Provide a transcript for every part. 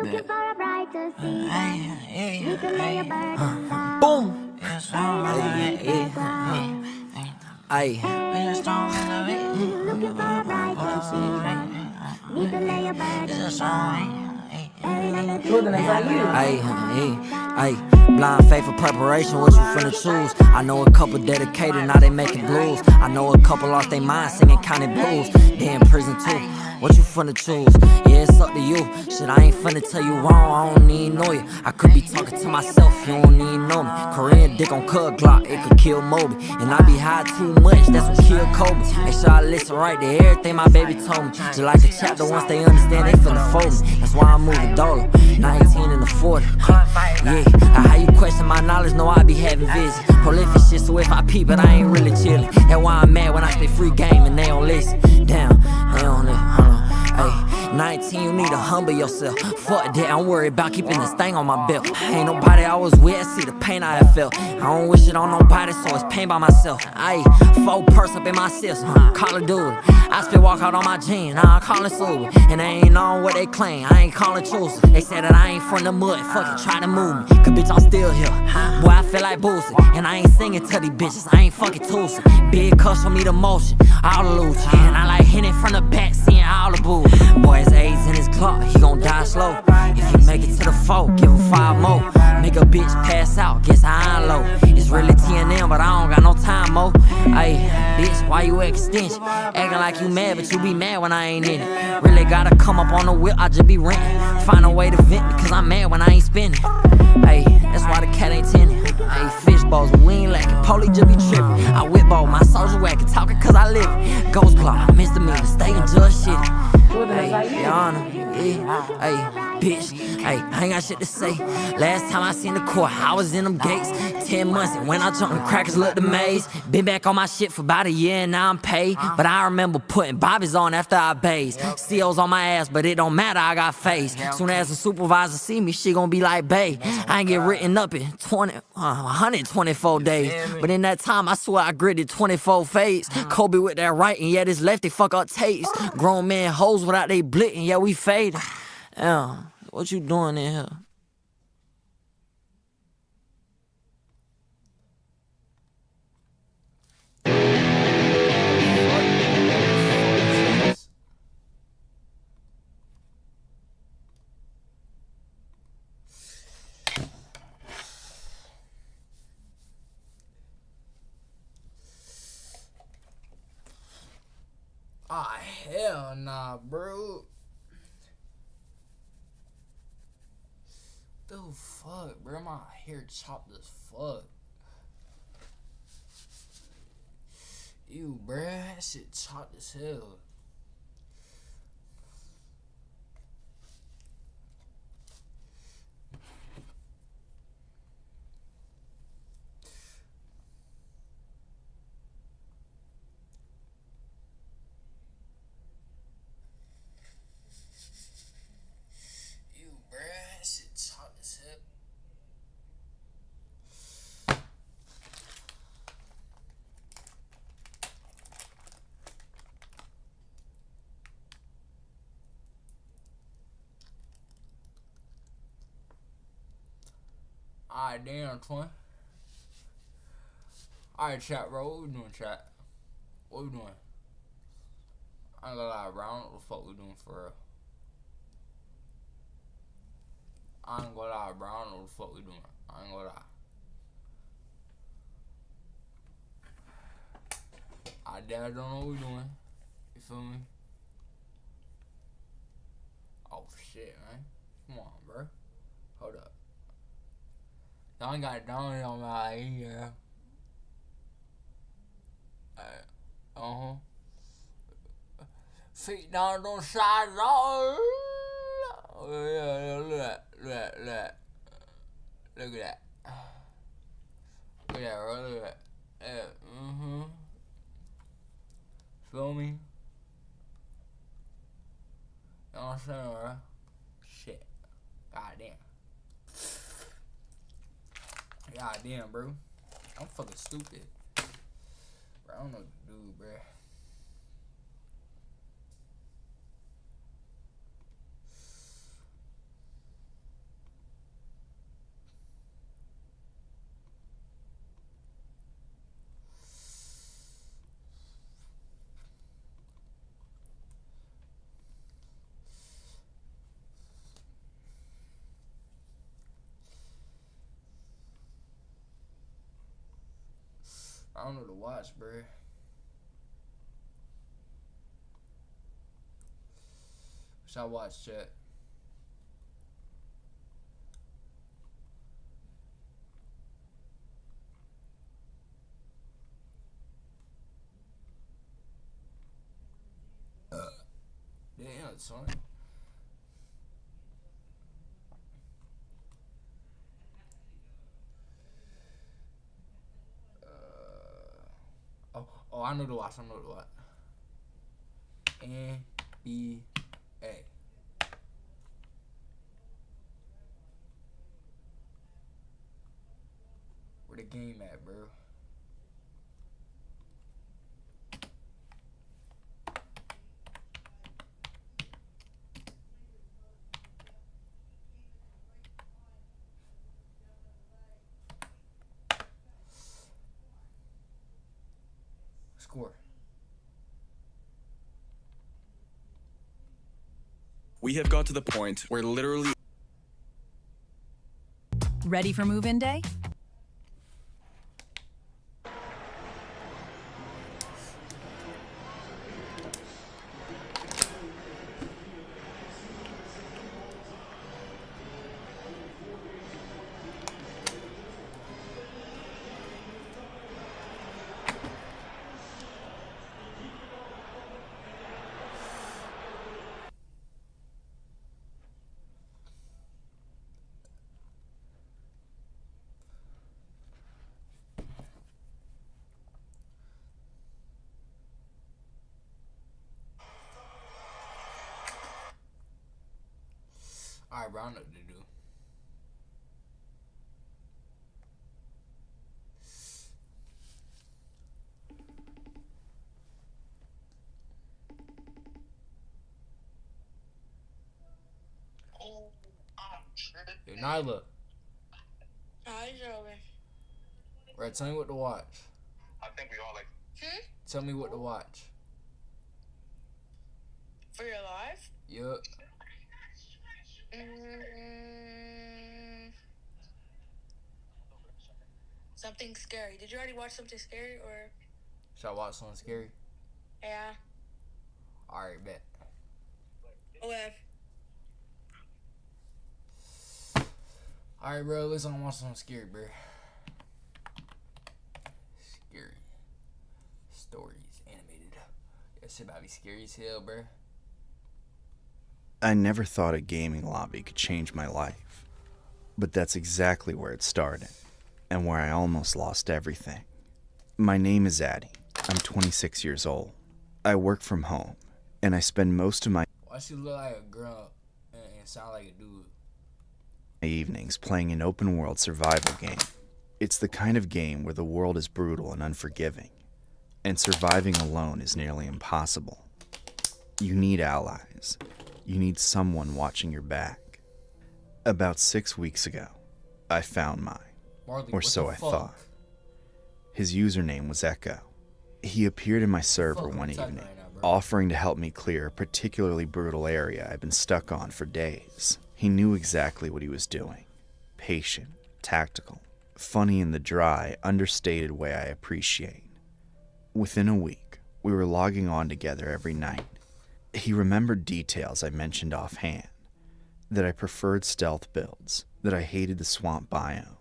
looking for a brighter season. We can lay a burden down. Boom! Hey, looking for a brighter season. We can lay a burden down. Ay, blind faith for preparation, what you finna choose? I know a couple dedicated, now they making blues. I know a couple lost their mind singing county blues. They in prison too, what you finna choose? Yeah, it's up to you. Shit, I ain't finna tell you wrong, I don't even know you. I could be talking to myself, you don't even know me. Korean dick on Cud Glock, it could kill Moby. And I be high too much, that's what killed Kobe. Make sure I listen right to everything my baby told me. Just like a chapter, once they understand, they finna fold me. That's why I'm moving dollar, 19 and the 40. Yeah, how you question my knowledge? No, I be having vision. Prolific shit, so if I peep, but I ain't really chillin'. That's why I'm mad when I spit free game and they don't listen. Damn, they don't listen. Hold on. Ay, 19, you need to humble yourself. Fuck that, I'm worried about keeping this thing on my belt. Ain't nobody I was with, see the pain I have felt. I don't wish it on nobody, so it's pain by myself. Ayy, 4 purse up in my system, call it dude. I spit walk out on my jeans, now I'm calling sober. And they ain't on what they claim, I ain't calling truth. They said that I ain't from the mud, fuck it, try to move me. Cause bitch, I'm still here. Boy, I feel like Boosie. And I ain't singing to these bitches, I ain't fucking Tootsie. Big cuss for me the motion, all the loot. And I like hitting from the back, seeing all the boo. Boy, it's AIDS in his clock, he gon' die slow. If you make it to the 4, give him 5 more. Make a bitch pass out, guess I ain't low. It's really TNM, but I don't got no time, mo. Ayy, bitch, why you extension? Acting like you mad, but you be mad when I ain't in it. Really gotta come up on the whip, I just be renting. Find a way to vent, because I'm mad when I ain't spending. Ayy, that's why the cat ain't tending. Ayy, fish balls, we ain't lacking, Polly just be tripping. I whip ball, my soldier whacking, talking cause I live it. Ghost clock, misdemeanor, stay and judge shit. Ayy, Your Honor, yeah, ayy, bitch, ayy, I ain't got shit to say. Last time I seen the court, I was in them gates. 10 months, and when I jumped, the crackers looked amazed. Been back on my shit for about a year, and now I'm paid. But I remember putting bobbies on after I bathed. CO's on my ass, but it don't matter, I got face. Soon as the supervisor see me, she gon' be like, babe, I ain't get written up in 124 days. But in that time, I swear I gritted 24 fades. Kobe with that right, and yeah, this lefty fuck up tapes. Grown man hoes without they blitting, yeah, we faded. Yeah, what you doing in here? Ah, hell nah, bro. The fuck, bro? My hair chopped as fuck. Ew, bro. That shit chopped as hell. Ew, bro. That shit chopped as hell. Alright, damn, twin. Alright, chat, bro. What we doing, chat? What we doing? I ain't gonna lie, bro. I don't know what the fuck we doing for real. I ain't gonna lie, bro. I don't know what the fuck we doing. I ain't gonna lie. I damn don't know what we doing. You feel me? Oh shit, man. Come on, bro. Hold up. Y'all ain't got it down on my ear. Uh-huh. Feet down on the side. Oh yeah, look at that. Look at that. Look at that, bro. Look at that. Yeah, Feel me? You know what I'm saying, bro? Shit. Goddamn, bro. I'm fucking stupid. Bro, I don't know what to do, bro. I don't know to watch, bro. What should I watch, chat? Damn, son. Oh, I know to watch. NBA. Where the game at, bro? Score. We have got to the point where literally... Ready for move-in day? Alright, bro, I know what to do. Yo, Nyla. Hi, Joey. Right, tell me what to watch. I think we all like. Tell me what to watch. For your life? Yup. Something scary. Did you already watch something scary or? Should I watch something scary? Yeah. Alright, bet. Okay. Alright, bro, let's watch something scary, bro. Scary. Stories, animated. That shit about to be scary as hell, bro. I never thought a gaming lobby could change my life, but that's exactly where it started, and where I almost lost everything. My name is Addy. I'm 26 years old. I work from home, and I spend most of my Why she look like a girl and sound like a dude? evenings playing an open-world survival game. It's the kind of game where the world is brutal and unforgiving, and surviving alone is nearly impossible. You need allies. You need someone watching your back. About 6 weeks ago, I found mine, Marley, or what so the I fuck? thought. His username was Echo. He appeared in my server Fuck, one I'm typing evening, right now, bro. offering to help me clear a particularly brutal area I've been stuck on for days. He knew exactly what he was doing. Patient, tactical, funny in the dry, understated way I appreciate. Within a week, we were logging on together every night. He remembered details I mentioned offhand, that I preferred stealth builds, that I hated the swamp biome,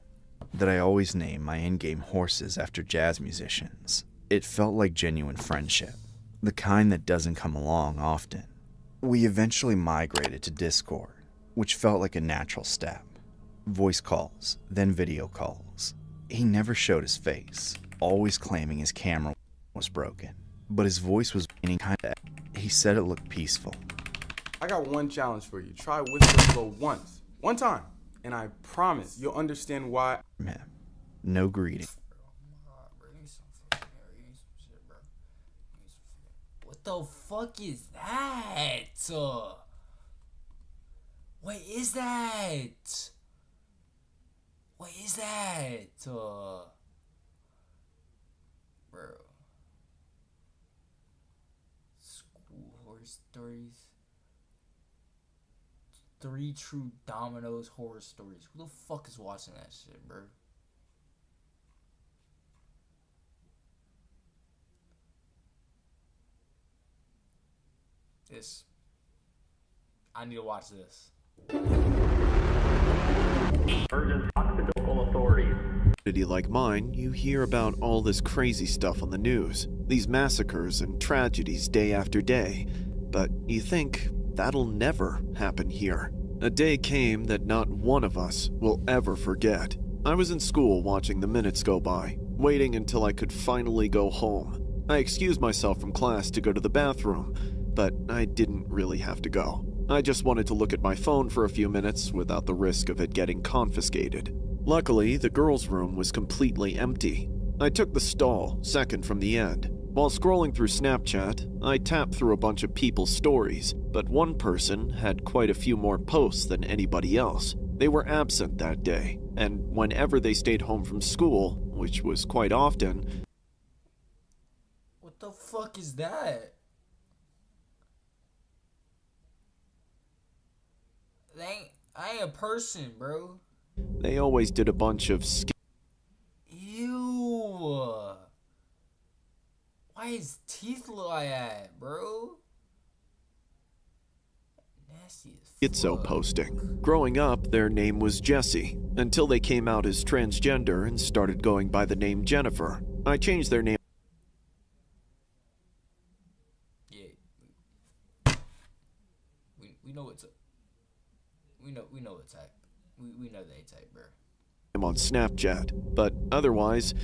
that I always named my in-game horses after jazz musicians. It felt like genuine friendship, the kind that doesn't come along often. We eventually migrated to Discord, which felt like a natural step. Voice calls, then video calls. He never showed his face, always claiming his camera was broken, but his voice was any kind of... He said it looked peaceful. I got one challenge for you. Try Whisper Flow once. One time. And I promise you'll understand why. Man, no greeting. What the fuck is that? What is that? What is that? Bro. School horror stories. 3 True Dominoes horror stories. Who the fuck is watching that shit, bro? This. I need to watch this. Community like mine, you hear about all this crazy stuff on the news, these massacres and tragedies day after day, but you think that'll never happen here. A day came that not one of us will ever forget. I was in school watching the minutes go by, waiting until I could finally go home. I excused myself from class to go to the bathroom, but I didn't really have to go. I just wanted to look at my phone for a few minutes without the risk of it getting confiscated. Luckily, the girls' room was completely empty. I took the stall, second from the end. While scrolling through Snapchat, I tapped through a bunch of people's stories, but one person had quite a few more posts than anybody else. They were absent that day, and whenever they stayed home from school, which was quite often... What the fuck is that? I ain't a person, bro. They always did a bunch of Ew. Why his teeth look like that, bro? Nasty as schizo fuck. posting. Growing up, their name was Jesse, until they came out as transgender and started going by the name Jennifer. I changed their name. Yeah. We know what's up. We know what type. We know they type, bro. On Snapchat, but otherwise,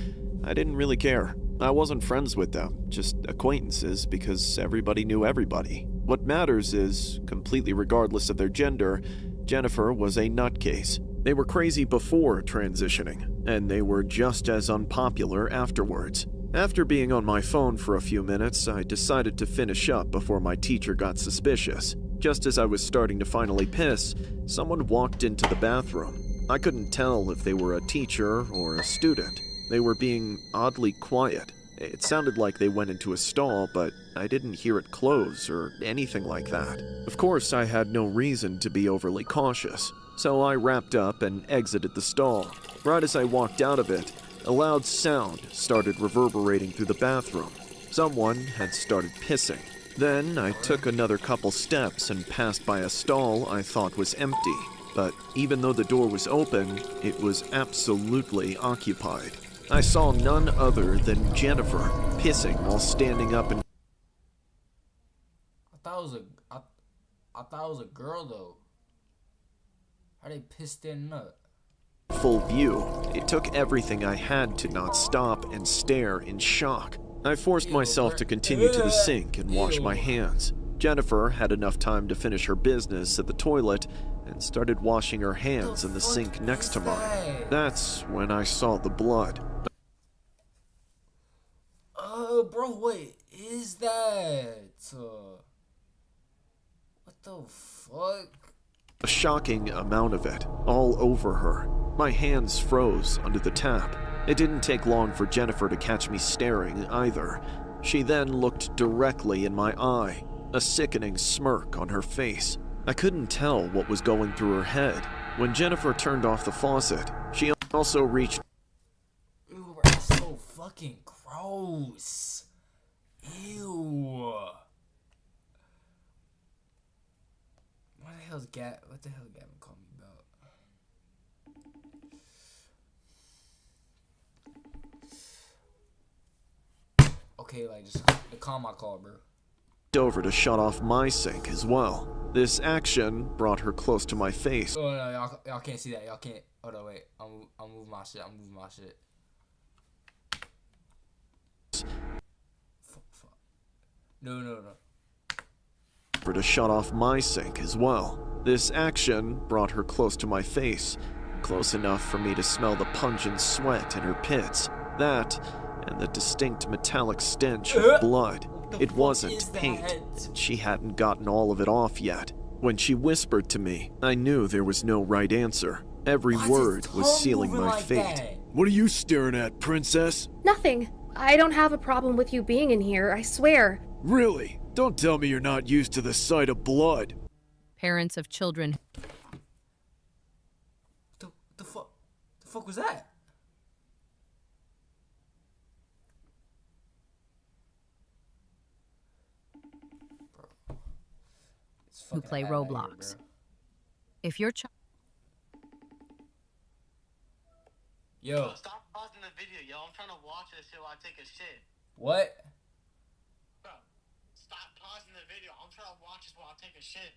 I didn't really care. I wasn't friends with them, just acquaintances because everybody knew everybody. What matters is, completely regardless of their gender, Jennifer was a nutcase. They were crazy before transitioning, and they were just as unpopular afterwards. After being on my phone for a few minutes, I decided to finish up before my teacher got suspicious. Just as I was starting to finally piss, someone walked into the bathroom. I couldn't tell if they were a teacher or a student. They were being oddly quiet. It sounded like they went into a stall, but I didn't hear it close or anything like that. Of course, I had no reason to be overly cautious, so I wrapped up and exited the stall. Right as I walked out of it, a loud sound started reverberating through the bathroom. Someone had started pissing. Then I took another couple steps and passed by a stall I thought was empty. But even though the door was open, it was absolutely occupied. I saw none other than Jennifer pissing while standing up and... I thought it was a girl though. How they pissed their nut? Full view. It took everything I had to not stop and stare in shock. I forced myself to continue to the sink and wash my hands. Jennifer had enough time to finish her business at the toilet and started washing her hands in the sink next to mine. That's when I saw the blood. Bro, what is that? What the fuck? A shocking amount of it, all over her. My hands froze under the tap. It didn't take long for Jennifer to catch me staring either. She then looked directly in my eye, a sickening smirk on her face. I couldn't tell what was going through her head. When Jennifer turned off the faucet, she also reached... Ew, bro, that's so fucking gross. Ew. What the hell Gavin called me about? Okay, like, just calm my call, bro. over to shut off my sink as well. This action brought her close to my face. Oh no, y'all can't see that. Y'all can't. Oh no, wait. I'm moving my shit. I'm moving my shit. Fuck. No. For to shut off my sink as well. This action brought her close to my face, close enough for me to smell the pungent sweat in her pits. That, and the distinct metallic stench of blood. It wasn't paint, and she hadn't gotten all of it off yet. When she whispered to me, I knew there was no right answer. Every word was sealing my fate. What are you staring at, princess? Nothing. I don't have a problem with you being in here, I swear. Really? Don't tell me you're not used to the sight of blood. Parents of children. The fuck was that? Bro. who play Roblox. If your child Yo. Stop pausing the video, yo. I'm trying to watch this shit while I take a shit. What? Bro, stop pausing the video. I'm trying to watch this while I take a shit.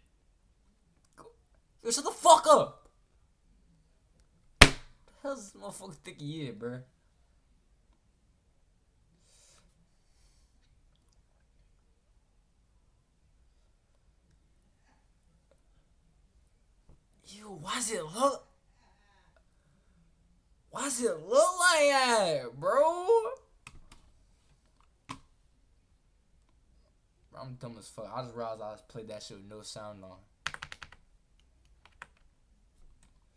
Yo, shut the fuck up! What the hell's this motherfucker think he is, bro? Yo, why does it look like that, bro? I'm dumb as fuck. I just realized I just played that shit with no sound on.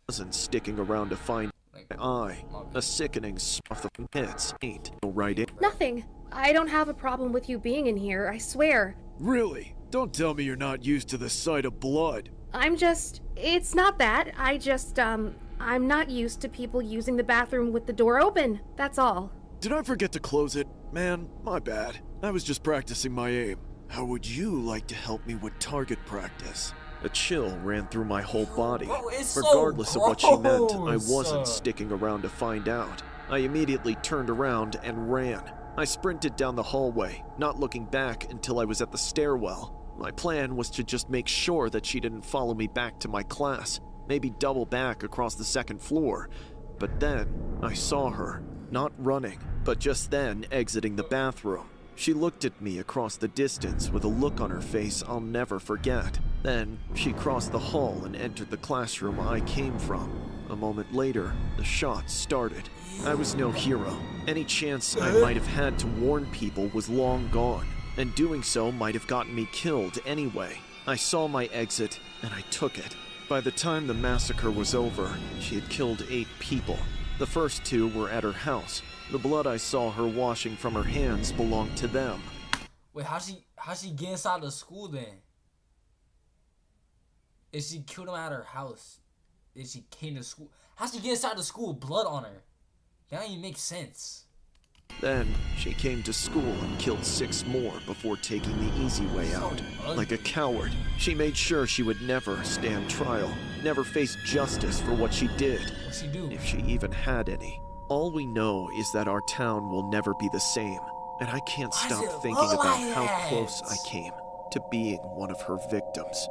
Wasn't sticking around to find my eye. A sickening stuff of pits ain't no right in. Nothing. I don't have a problem with you being in here, I swear. Really? Don't tell me you're not used to the sight of blood. It's not that. I'm not used to people using the bathroom with the door open. That's all. Did I forget to close it? Man, my bad. I was just practicing my aim. How would you like to help me with target practice? A chill ran through my whole body. Bro, Regardless of what she meant, I gross. wasn't sticking around to find out. I immediately turned around and ran. I sprinted down the hallway, not looking back until I was at the stairwell. My plan was to just make sure that she didn't follow me back to my class, maybe double back across the second floor. But then, I saw her, not running, but just then exiting the bathroom. She looked at me across the distance with a look on her face I'll never forget. Then, she crossed the hall and entered the classroom I came from. A moment later, the shots started. I was no hero. Any chance I might have had to warn people was long gone, and doing so might have gotten me killed anyway. I saw my exit, and I took it. By the time the massacre was over, she had killed 8 people. The first 2 were at her house. The blood I saw her washing from her hands belonged to them. Wait, how she get inside the school then? If she killed him at her house, if she came to school, how she get inside the school with blood on her? That don't even make sense. Then, she came to school and killed 6 more before taking the easy way out. Like a coward, she made sure she would never stand trial, never face justice for what she did, What'd she do? if she even had any. All we know is that our town will never be the same, and I can't Why stop does it thinking look about like how that? close I came to being one of her victims.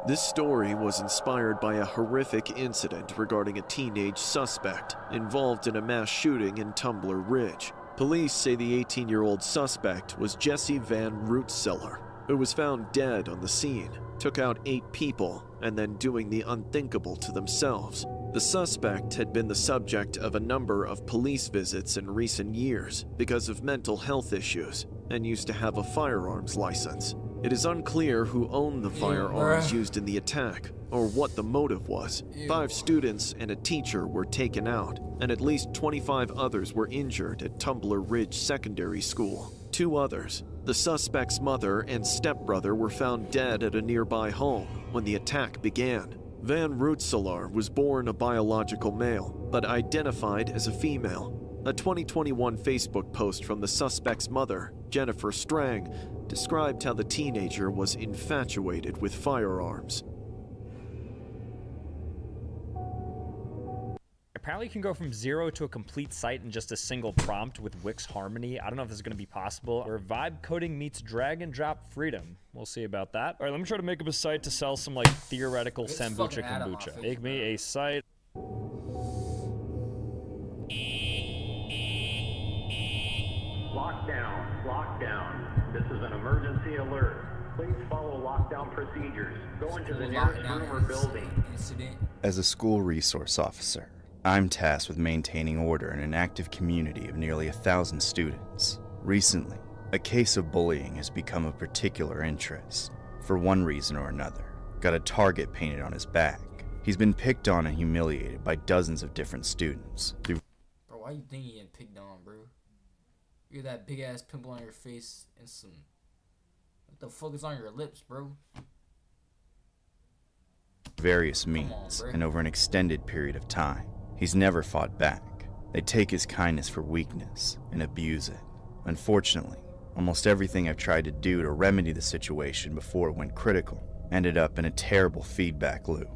This story was inspired by a horrific incident regarding a teenage suspect involved in a mass shooting in Tumbler Ridge. Police say the 18-year-old suspect was Jesse Van Rootseller, who was found dead on the scene, took out 8 people, and then doing the unthinkable to themselves. The suspect had been the subject of a number of police visits in recent years because of mental health issues, and used to have a firearms license. It is unclear who owned the firearms used in the attack, or what the motive was. 5 students and a teacher were taken out, and at least 25 others were injured at Tumbler Ridge Secondary School. 2 others, the suspect's mother and stepbrother, were found dead at a nearby home when the attack began. Van Rootseller was born a biological male, but identified as a female. A 2021 Facebook post from the suspect's mother, Jennifer Strang, described how the teenager was infatuated with firearms. Apparently you can go from 0 to a complete site in just a single prompt with Wix Harmony. I don't know if this is going to be possible. Where vibe coding meets drag and drop freedom. We'll see about that. All right, let me try to make up a site to sell some like theoretical sambucha kombucha. Make me a site. Lockdown, lockdown. This is an emergency alert. Please follow lockdown procedures. Go into the nearest room or building. As a school resource officer, I'm tasked with maintaining order in an active community of nearly 1,000 students. Recently, a case of bullying has become of particular interest. For one reason or another, got a target painted on his back. He's been picked on and humiliated by dozens of different students. Bro, why you think you getting picked on, bro? You got that big ass pimple on your face and some... What the fuck is on your lips, bro? Various means, and over an extended period of time. He's never fought back. They take his kindness for weakness and abuse it. Unfortunately, Almost everything I've tried to do to remedy the situation before it went critical ended up in a terrible feedback loop.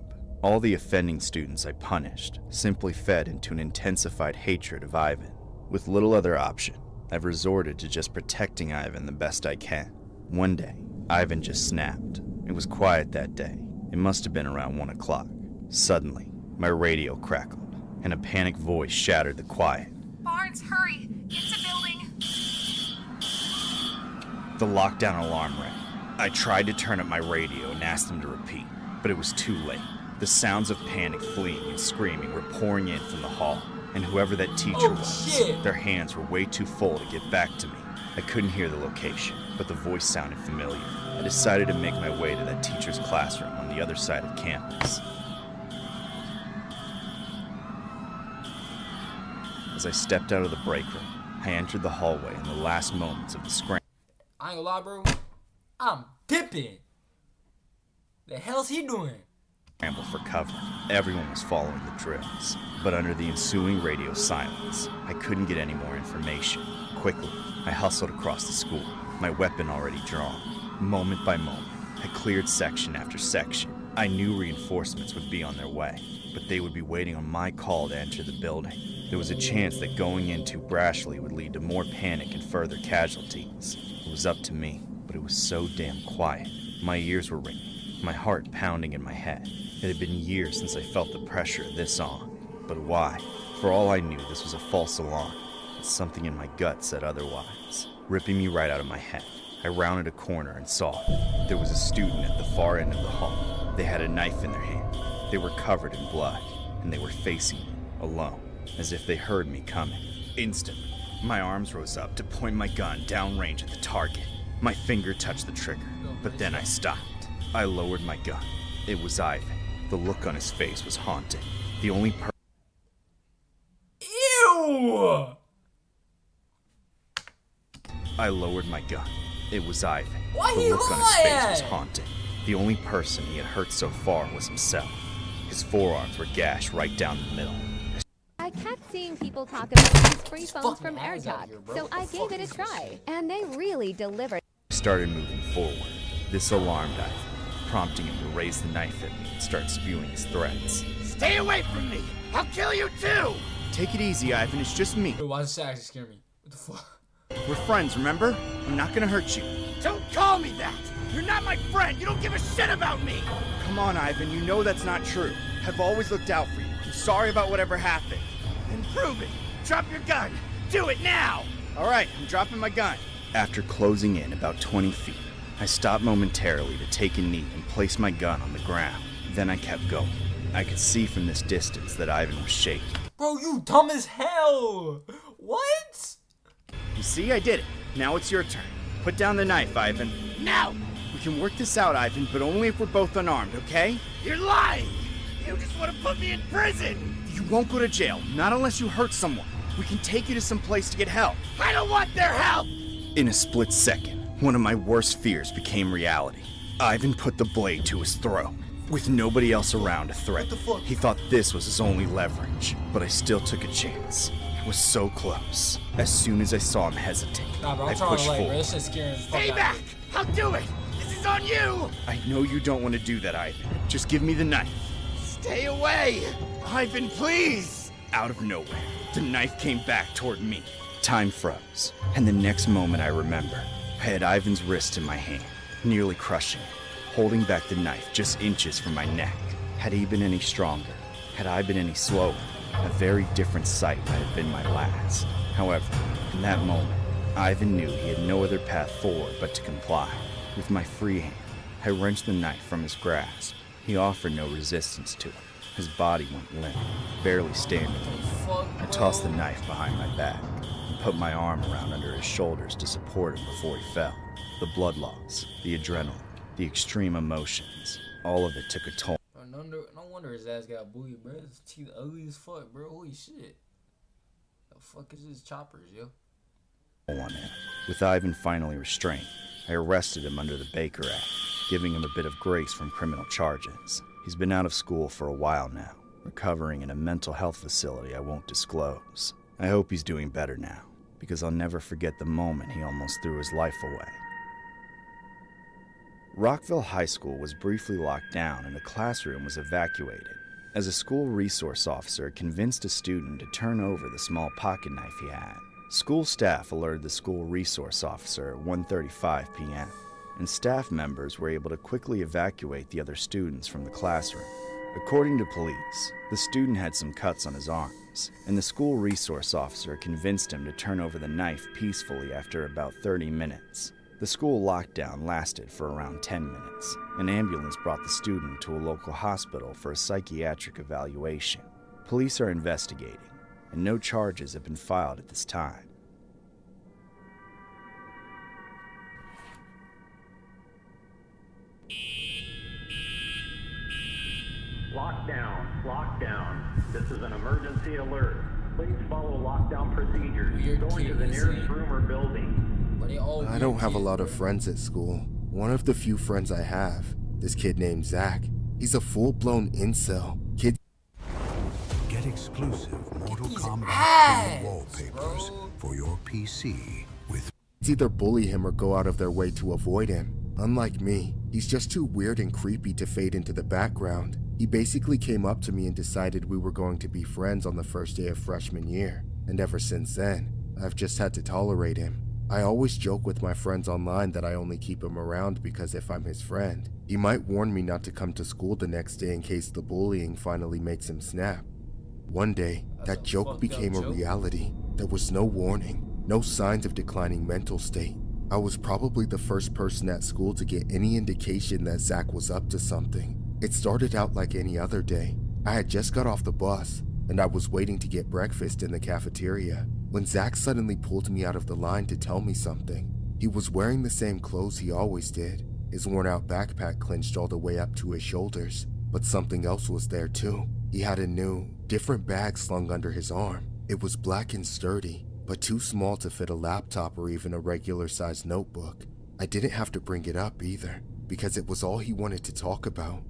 All the offending students I punished simply fed into an intensified hatred of Ivan. With little other option, I've resorted to just protecting Ivan the best I can. One day, Ivan just snapped. It was quiet that day. It must have been around 1 o'clock. Suddenly, my radio crackled, and a panicked voice shattered the quiet. Barnes, hurry! Get to building! The lockdown alarm rang. I tried to turn up my radio and asked them to repeat, but it was too late. The sounds of panic fleeing and screaming were pouring in from the hall, and whoever that teacher was, their hands were way too full to get back to me. I couldn't hear the location, but the voice sounded familiar. I decided to make my way to that teacher's classroom on the other side of campus. As I stepped out of the break room, I entered the hallway in the last moments of the scramble. I ain't gonna lie, bro. I'm dipping. The hell's he doing? Scramble for cover. Everyone was following the drills, but under the ensuing radio silence, I couldn't get any more information. Quickly, I hustled across the school, my weapon already drawn. Moment by moment, I cleared section after section. I knew reinforcements would be on their way, but they would be waiting on my call to enter the building. There was a chance that going in too brashly would lead to more panic and further casualties. It was up to me, but it was so damn quiet. My ears were ringing, my heart pounding in my head. It had been years since I felt the pressure this on. But why? For all I knew, this was a false alarm. Something in my gut said otherwise, ripping me right out of my head. I rounded a corner and saw it. There was a student at the far end of the hall. They had a knife in their hand. They were covered in blood, and they were facing me, alone, as if they heard me coming. Instantly, my arms rose up to point my gun downrange at the target. My finger touched the trigger, but then I stopped. I lowered my gun. It was Ivan. The look on his face was haunting. The only person. Ew! I lowered my gun. It was Ivan. Why the he look on his face was lying? haunting. The only person he had hurt so far was himself. His forearms were gashed right down the middle. I kept seeing people talk about these free phones from AirTalk, so I gave it a try, and they really delivered. I started moving forward. This alarmed Ivan, prompting him to raise the knife at me and start spewing his threats. Stay away from me! I'll kill you too! Take it easy, Ivan. It's just me. Wait, why does this actually scare me? What the fuck? We're friends, remember? I'm not gonna hurt you. Don't call me that! You're not my friend! You don't give a shit about me! Come on, Ivan. You know that's not true. I've always looked out for you. I'm sorry about whatever happened. Then prove it! Drop your gun! Do it now! All right, I'm dropping my gun. After closing in about 20 feet, I stopped momentarily to take a knee and place my gun on the ground. Then I kept going. I could see from this distance that Ivan was shaking. Bro, you dumb as hell! What? You see, I did it. Now it's your turn. Put down the knife, Ivan. Now! We can work this out, Ivan, but only if we're both unarmed, okay? You're lying! You just want to put me in prison! You won't go to jail, not unless you hurt someone. We can take you to some place to get help. I don't want their help! In a split second, one of my worst fears became reality. Ivan put the blade to his throat. With nobody else around to threaten, he thought this was his only leverage. But I still took a chance. I was so close. As soon as I saw him hesitate, Nah, bro, I I'm trying pushed to late, bro. forward. This shit's scaring the fuck Stay out back! of me. I'll do it! This is on you! I know you don't want to do that, Ivan. Just give me the knife. Stay away! Ivan, please! Out of nowhere, the knife came back toward me. Time froze, and the next moment I remember, I had Ivan's wrist in my hand, nearly crushing it, holding back the knife just inches from my neck. Had he been any stronger, had I been any slower, a very different sight might have been my last. However, in that moment, Ivan knew he had no other path forward but to comply. With my free hand, I wrenched the knife from his grasp. He offered no resistance to it. His body went limp, barely standing. I tossed the knife behind my back and put my arm around under his shoulders to support him before he fell. The blood loss, the adrenaline, the extreme emotions, all of it took a toll. No wonder his ass got bullied, bro. His teeth ugly as fuck, bro. Holy shit. The fuck is his choppers, yo? On him. With Ivan finally restrained, I arrested him under the Baker Act, giving him a bit of grace from criminal charges. He's been out of school for a while now, recovering in a mental health facility I won't disclose. I hope he's doing better now. because I'll never forget the moment he almost threw his life away. Rockville High School was briefly locked down and a classroom was evacuated as a school resource officer convinced a student to turn over the small pocket knife he had. School staff alerted the school resource officer at 1:35 p.m., and staff members were able to quickly evacuate the other students from the classroom. According to police, the student had some cuts on his arms, and the school resource officer convinced him to turn over the knife peacefully after about 30 minutes. The school lockdown lasted for around 10 minutes. An ambulance brought the student to a local hospital for a psychiatric evaluation. Police are investigating, and no charges have been filed at this time. Lockdown, lockdown. This is an emergency alert. Please follow lockdown procedures. Go into the nearest room or building. I don't have a lot of friends at school. One of the few friends I have, this kid named Zach, he's a full-blown incel. Kid. Get exclusive Mortal Kombat wallpapers for your PC with. It's either bully him or go out of their way to avoid him. Unlike me, he's just too weird and creepy to fade into the background. He basically came up to me and decided we were going to be friends on the first day of freshman year, and ever since then, I've just had to tolerate him. I always joke with my friends online that I only keep him around because if I'm his friend, he might warn me not to come to school the next day in case the bullying finally makes him snap. One day, that joke became a reality. There was no warning, no signs of declining mental state. I was probably the first person at school to get any indication that Zach was up to something. It started out like any other day. I had just got off the bus, and I was waiting to get breakfast in the cafeteria when Zach suddenly pulled me out of the line to tell me something. He was wearing the same clothes he always did. His worn-out backpack clinched all the way up to his shoulders, but something else was there too. He had a new, different bag slung under his arm. It was black and sturdy, but too small to fit a laptop or even a regular-sized notebook. I didn't have to bring it up either, because it was all he wanted to talk about.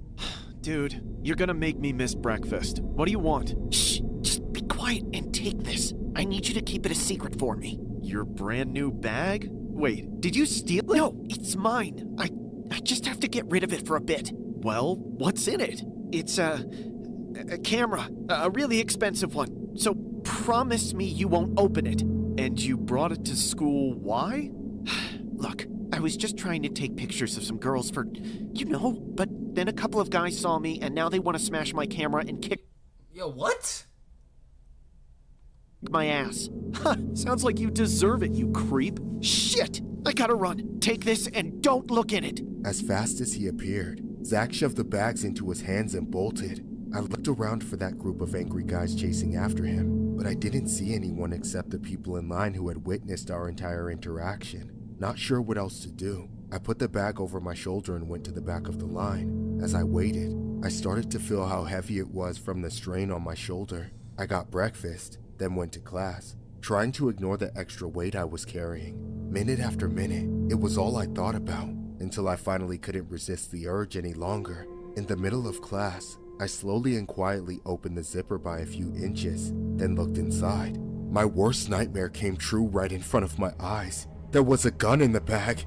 Dude, you're gonna make me miss breakfast. What do you want? Shh, just be quiet and take this. I need you to keep it a secret for me. Your brand new bag? Wait, did you steal it? No, it's mine. I just have to get rid of it for a bit. Well, what's in it? It's a camera, a really expensive one. So promise me you won't open it. And you brought it to school, why? Look, I was just trying to take pictures of some girls for, but then a couple of guys saw me and now they want to smash my camera and kick. Yo, what? My ass. Huh, sounds like you deserve it, you creep. Shit! I gotta run. Take this and don't look in it. As fast as he appeared, Zach shoved the bags into his hands and bolted. I looked around for that group of angry guys chasing after him, but I didn't see anyone except the people in line who had witnessed our entire interaction. Not sure what else to do, I put the bag over my shoulder and went to the back of the line. As I waited, I started to feel how heavy it was from the strain on my shoulder. I got breakfast, then went to class, trying to ignore the extra weight I was carrying. Minute after minute, it was all I thought about, until I finally couldn't resist the urge any longer. In the middle of class, I slowly and quietly opened the zipper by a few inches, then looked inside. My worst nightmare came true right in front of my eyes. There was a gun in the bag.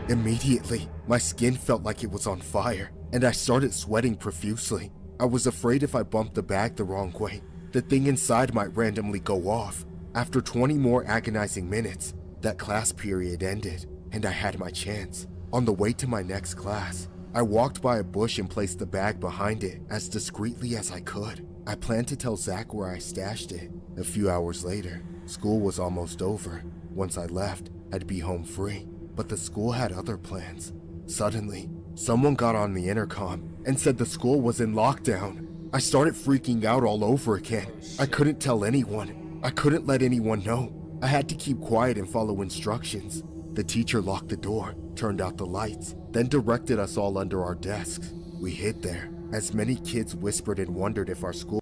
Immediately, my skin felt like it was on fire, and I started sweating profusely. I was afraid if I bumped the bag the wrong way, the thing inside might randomly go off. After 20 more agonizing minutes, that class period ended, and I had my chance. On the way to my next class, I walked by a bush and placed the bag behind it as discreetly as I could. I planned to tell Zach where I stashed it. A few hours later, school was almost over. Once I left, I'd be home free, but the school had other plans. Suddenly, someone got on the intercom and said the school was in lockdown. I started freaking out all over again. I couldn't tell anyone. I couldn't let anyone know. I had to keep quiet and follow instructions. The teacher locked the door, turned out the lights, then directed us all under our desks. We hid there, as many kids whispered and wondered if our school—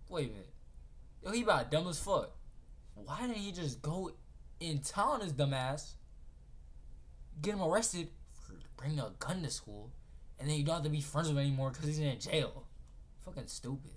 Wait a minute. Yo, he about dumb as fuck. Why didn't he just go in town, his dumbass? Get him arrested for bringing a gun to school, and then you don't have to be friends with him anymore because he's in jail. Fucking stupid.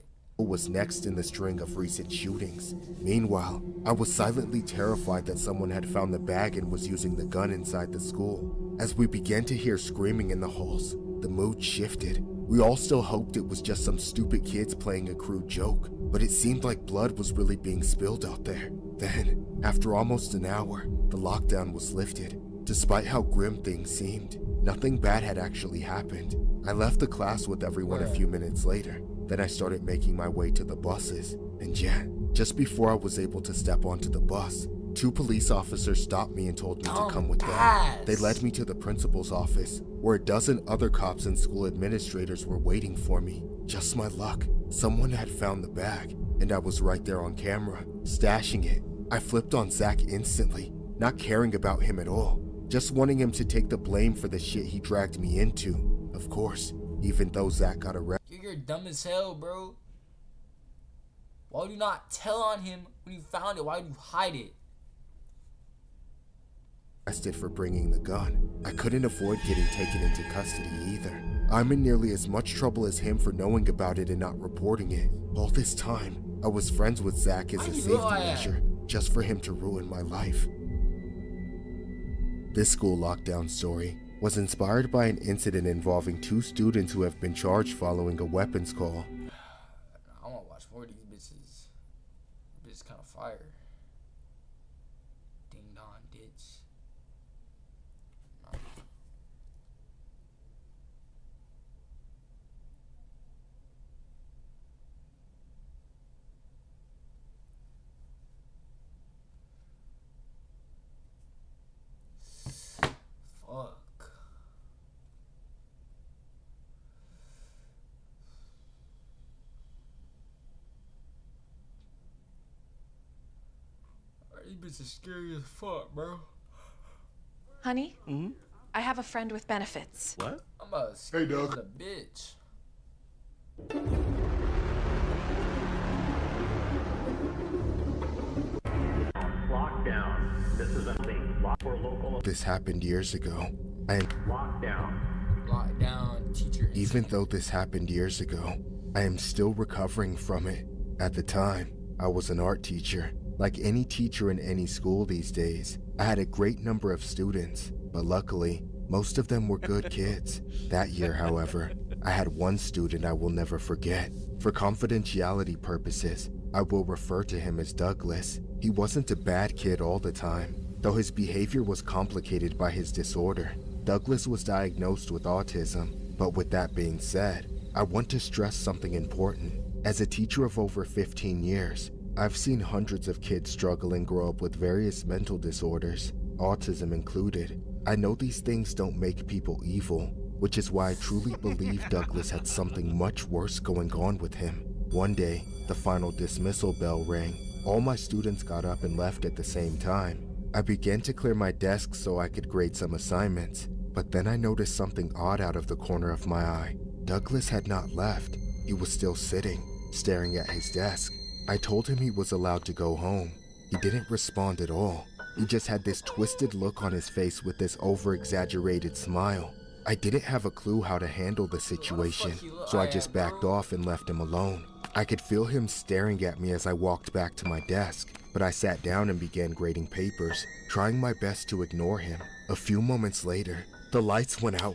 was next in the string of recent shootings. Meanwhile, I was silently terrified that someone had found the bag and was using the gun inside the school. As we began to hear screaming in the halls, the mood shifted. We all still hoped it was just some stupid kids playing a crude joke, but it seemed like blood was really being spilled out there. Then, after almost an hour, the lockdown was lifted. Despite how grim things seemed, nothing bad had actually happened. I left the class with everyone a few minutes later. Then I started making my way to the buses. And yeah, just before I was able to step onto the bus, 2 police officers stopped me and told me to come with them. They led me to the principal's office, where a dozen other cops and school administrators were waiting for me. Just my luck, someone had found the bag, and I was right there on camera, stashing it. I flipped on Zach instantly, not caring about him at all, just wanting him to take the blame for the shit he dragged me into. Of course, even though Zach got arrested. You're dumb as hell, bro. Why would you not tell on him when you found it? Why would you hide it? Arrested for bringing the gun. I couldn't afford getting taken into custody either. I'm in nearly as much trouble as him for knowing about it and not reporting it. All this time, I was friends with Zach as a safety measure, just for him to ruin my life. This school lockdown story was inspired by an incident involving 2 students who have been charged following a weapons call. I want to watch more of these bitches. This bitch kind of fire. Ding dong ditch. Fuck. These bitches scary as fuck, bro. Honey? I have a friend with benefits. What? I'm about to scare a bitch. Lockdown. This is a lock for local. This happened years ago, and Lockdown teacher. even though this happened years ago, I am still recovering from it. At the time, I was an art teacher. Like any teacher in any school these days, I had a great number of students, but luckily, most of them were good kids. That year, however, I had one student I will never forget. For confidentiality purposes, I will refer to him as Douglas. He wasn't a bad kid all the time, though his behavior was complicated by his disorder. Douglas was diagnosed with autism, but with that being said, I want to stress something important. As a teacher of over 15 years, I've seen hundreds of kids struggle and grow up with various mental disorders, autism included. I know these things don't make people evil, which is why I truly believe Douglas had something much worse going on with him. One day, the final dismissal bell rang. All my students got up and left at the same time. I began to clear my desk so I could grade some assignments, but then I noticed something odd out of the corner of my eye. Douglas had not left. He was still sitting, staring at his desk. I told him he was allowed to go home. He didn't respond at all. He just had this twisted look on his face with this over-exaggerated smile. I didn't have a clue how to handle the situation, so I just backed off and left him alone. I could feel him staring at me as I walked back to my desk, but I sat down and began grading papers, trying my best to ignore him. A few moments later, the lights went out.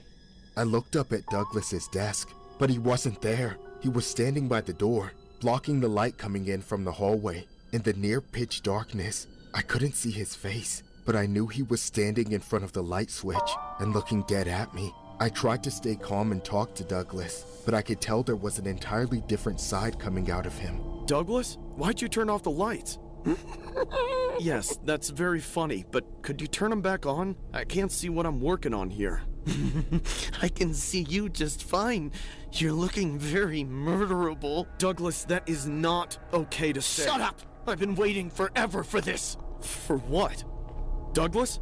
I looked up at Douglas's desk, but he wasn't there. He was standing by the door, blocking the light coming in from the hallway. In the near pitch darkness, I couldn't see his face, but I knew he was standing in front of the light switch and looking dead at me. I tried to stay calm and talk to Douglas, but I could tell there was an entirely different side coming out of him. Douglas, why'd you turn off the lights? Yes, that's very funny, but could you turn them back on? I can't see what I'm working on here. I can see you just fine. You're looking very murderable. Douglas, that is not okay to say. Shut up! I've been waiting forever for this. For what? Douglas?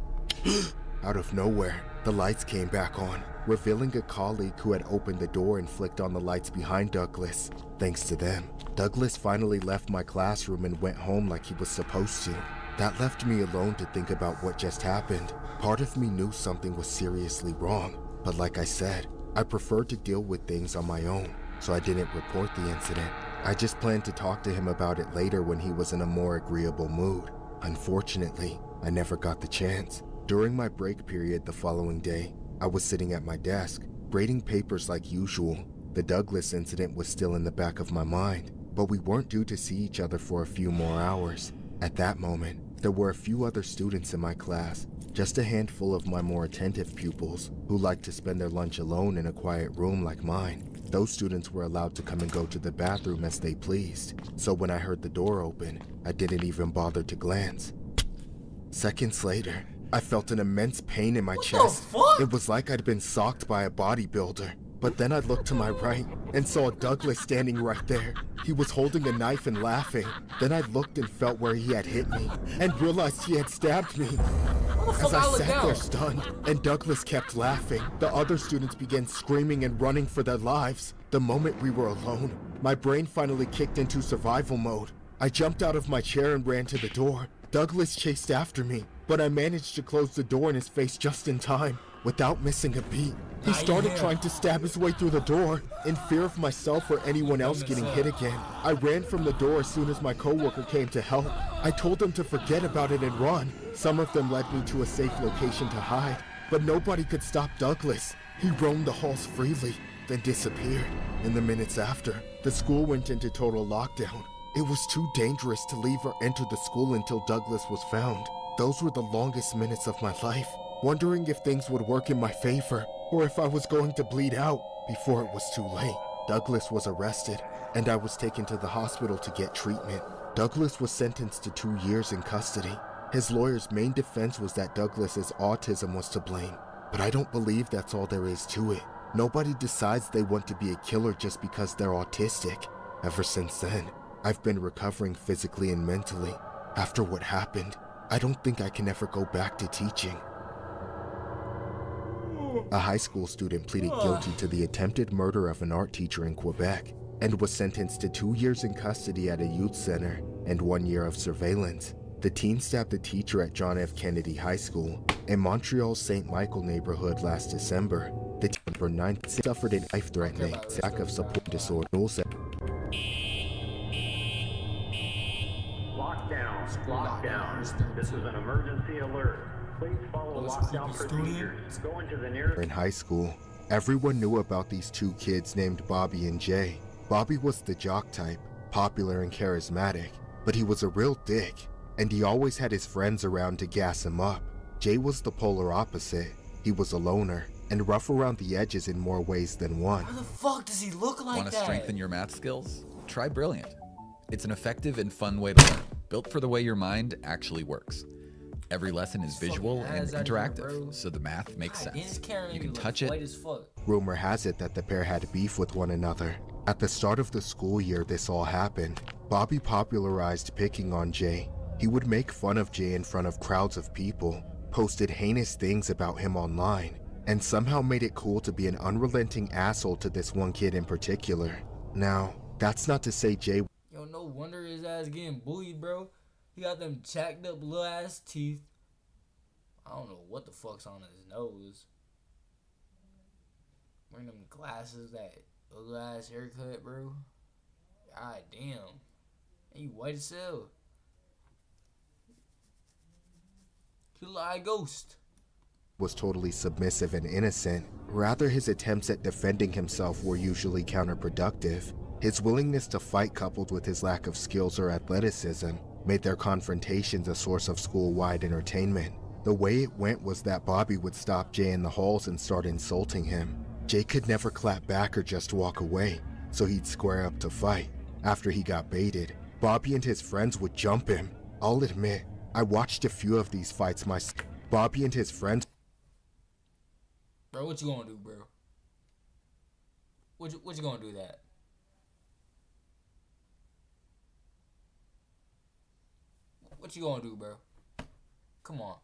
Out of nowhere, the lights came back on, revealing a colleague who had opened the door and flicked on the lights behind Douglas. Thanks to them, Douglas finally left my classroom and went home like he was supposed to. That left me alone to think about what just happened. Part of me knew something was seriously wrong, but like I said, I preferred to deal with things on my own, so I didn't report the incident. I just planned to talk to him about it later when he was in a more agreeable mood. Unfortunately, I never got the chance. During my break period the following day, I was sitting at my desk, grading papers like usual. The Douglas incident was still in the back of my mind, but we weren't due to see each other for a few more hours. At that moment, there were a few other students in my class, just a handful of my more attentive pupils who liked to spend their lunch alone in a quiet room like mine. Those students were allowed to come and go to the bathroom as they pleased, so when I heard the door open, I didn't even bother to glance. Seconds later, I felt an immense pain in my chest. It was like I'd been socked by a bodybuilder. But then I looked to my right and saw Douglas standing right there. He was holding a knife and laughing. Then I looked and felt where he had hit me and realized he had stabbed me. As I sat there stunned and Douglas kept laughing, the other students began screaming and running for their lives. The moment we were alone, my brain finally kicked into survival mode. I jumped out of my chair and ran to the door. Douglas chased after me, but I managed to close the door in his face just in time, without missing a beat. He started trying to stab his way through the door. In fear of myself or anyone else getting hit again, I ran from the door as soon as my coworker came to help. I told them to forget about it and run. Some of them led me to a safe location to hide, but nobody could stop Douglas. He roamed the halls freely, then disappeared. In the minutes after, the school went into total lockdown. It was too dangerous to leave or enter the school until Douglas was found. Those were the longest minutes of my life, wondering if things would work in my favor or if I was going to bleed out before it was too late. Douglas was arrested and I was taken to the hospital to get treatment. Douglas was sentenced to 2 years in custody. His lawyer's main defense was that Douglas's autism was to blame, but I don't believe that's all there is to it. Nobody decides they want to be a killer just because they're autistic. Ever since then, I've been recovering physically and mentally. After what happened, I don't think I can ever go back to teaching. A high school student pleaded guilty to the attempted murder of an art teacher in Quebec and was sentenced to 2 years in custody at a youth center and 1 year of surveillance. The teen stabbed the teacher at John F. Kennedy High School in Montreal's St. Michael neighborhood last December. The teen for 9 suffered a life-threatening lack of support disorder. Lockdown. This is an emergency alert. Please follow lockdown procedures. Go into the nearest... In high school, everyone knew about these two kids named Bobby and Jay. Bobby was the jock type, popular and charismatic, but he was a real dick, and he always had his friends around to gas him up. Jay was the polar opposite. He was a loner and rough around the edges in more ways than one. How the fuck does he look like Want that? to strengthen your math skills? Try Brilliant. It's an effective and fun way to learn, built for the way your mind actually works. Every lesson is visual and interactive, so the math makes sense. You can touch it. Rumor has it that the pair had beef with one another. At the start of the school year this all happened. Bobby popularized picking on Jay. He would make fun of Jay in front of crowds of people, posted heinous things about him online, and somehow made it cool to be an unrelenting asshole to this one kid in particular. Now, that's not to say Jay... Yo, no wonder his ass getting bullied, bro. He got them chacked up little ass teeth. I don't know what the fuck's on his nose. Wearing them glasses, that ugly ass haircut, bro. God damn. And you white as hell. You look like a ghost. Was totally submissive and innocent. Rather, his attempts at defending himself were usually counterproductive. His willingness to fight, coupled with his lack of skills or athleticism, made their confrontations a source of school-wide entertainment. The way it went was that Bobby would stop Jay in the halls and start insulting him. Jay could never clap back or just walk away, so he'd square up to fight. After he got baited, Bobby and his friends would jump him. I'll admit, I watched a few of these fights myself. Bobby and his friends... Bro, what you gonna do, bro? What you gonna do that? What you gonna do, bro? Come on.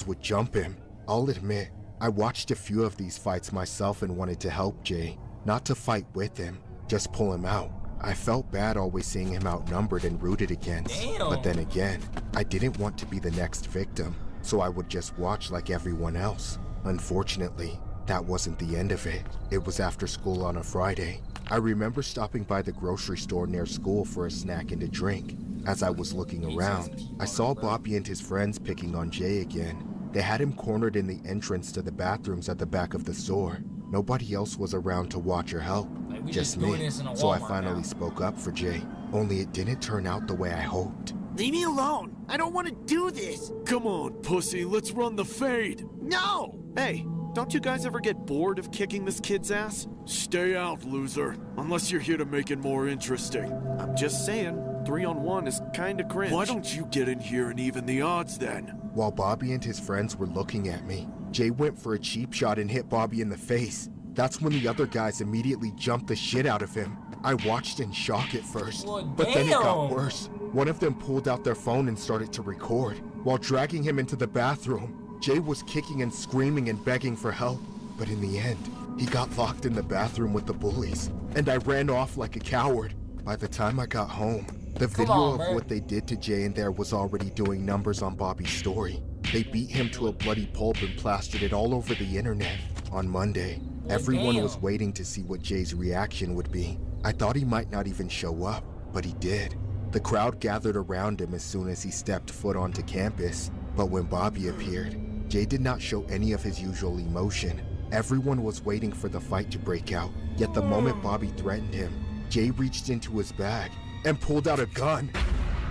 Would jump him. I'll admit, I watched a few of these fights myself and wanted to help Jay. Not to fight with him, just pull him out. I felt bad always seeing him outnumbered and rooted against. Damn. But then again, I didn't want to be the next victim, so I would just watch like everyone else. Unfortunately, that wasn't the end of it. It was after school on a Friday. I remember stopping by the grocery store near school for a snack and a drink. As I was looking around, I saw Bobby and his friends picking on Jay again. They had him cornered in the entrance to the bathrooms at the back of the store. Nobody else was around to watch or help, just me. So I finally spoke up for Jay, only it didn't turn out the way I hoped. Leave me alone. I don't want to do this. Come on, pussy, let's run the fade. No! Hey, don't you guys ever get bored of kicking this kid's ass? Stay out, loser. Unless you're here to make it more interesting. I'm just saying, 3-on-1 is kinda cringe. Why don't you get in here and even the odds then? While Bobby and his friends were looking at me, Jay went for a cheap shot and hit Bobby in the face. That's when the other guys immediately jumped the shit out of him. I watched in shock at first, but then it got worse. One of them pulled out their phone and started to record. While dragging him into the bathroom, Jay was kicking and screaming and begging for help. But in the end, he got locked in the bathroom with the bullies, and I ran off like a coward. By the time I got home, the video of what they did to Jay in there was already doing numbers on Bobby's story. They beat him to a bloody pulp and plastered it all over the internet. On Monday, everyone was waiting to see what Jay's reaction would be. I thought he might not even show up, but he did. The crowd gathered around him as soon as he stepped foot onto campus, but when Bobby appeared, Jay did not show any of his usual emotion. Everyone was waiting for the fight to break out, yet the moment Bobby threatened him, Jay reached into his bag and pulled out a gun.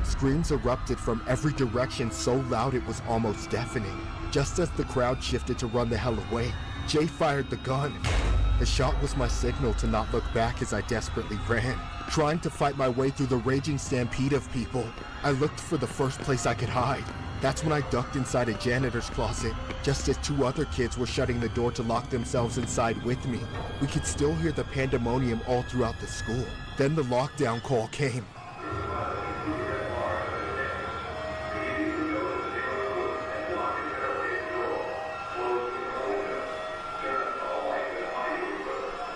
Screams erupted from every direction so loud it was almost deafening. Just as the crowd shifted to run the hell away, Jay fired the gun. The shot was my signal to not look back as I desperately ran, trying to fight my way through the raging stampede of people. I looked for the first place I could hide. That's when I ducked inside a janitor's closet, just as 2 other kids were shutting the door to lock themselves inside with me. We could still hear the pandemonium all throughout the school. Then the lockdown call came.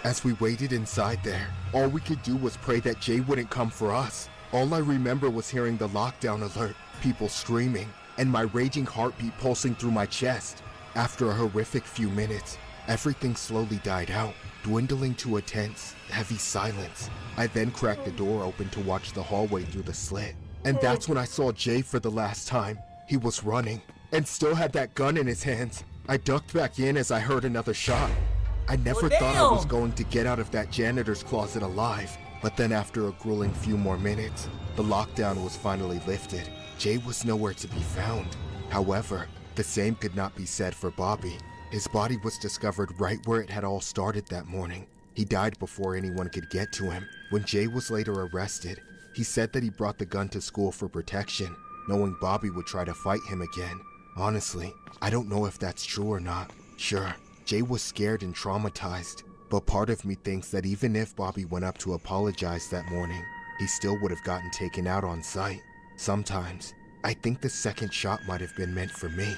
As we waited inside there, all we could do was pray that Jay wouldn't come for us. All I remember was hearing the lockdown alert, people screaming, and my raging heartbeat pulsing through my chest. After a horrific few minutes, everything slowly died out, dwindling to a tense, heavy silence. I then cracked the door open to watch the hallway through the slit. And that's when I saw Jay for the last time. He was running, and still had that gun in his hands. I ducked back in as I heard another shot. I never thought I was going to get out of that janitor's closet alive. But then after a grueling few more minutes, the lockdown was finally lifted. Jay was nowhere to be found. However, the same could not be said for Bobby. His body was discovered right where it had all started that morning. He died before anyone could get to him. When Jay was later arrested, he said that he brought the gun to school for protection, knowing Bobby would try to fight him again. Honestly, I don't know if that's true or not. Sure, Jay was scared and traumatized, but part of me thinks that even if Bobby went up to apologize that morning, he still would have gotten taken out on sight. Sometimes, I think the second shot might have been meant for me.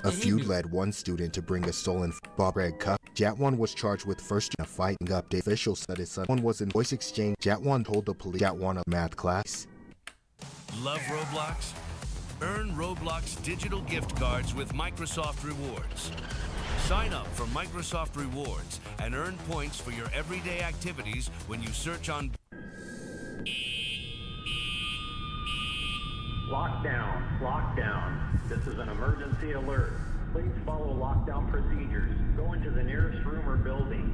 A feud led one student to bring a stolen Bob Red cup. Jatwan was charged with first in a fighting update. Officials said his son was in voice exchange. Jatwan told the police Jatwan a math class. Love Roblox? Earn Roblox digital gift cards with Microsoft Rewards. Sign up for Microsoft Rewards and earn points for your everyday activities when you search on Lockdown, lockdown. This is an emergency alert. Please follow lockdown procedures. Go into the nearest room or building.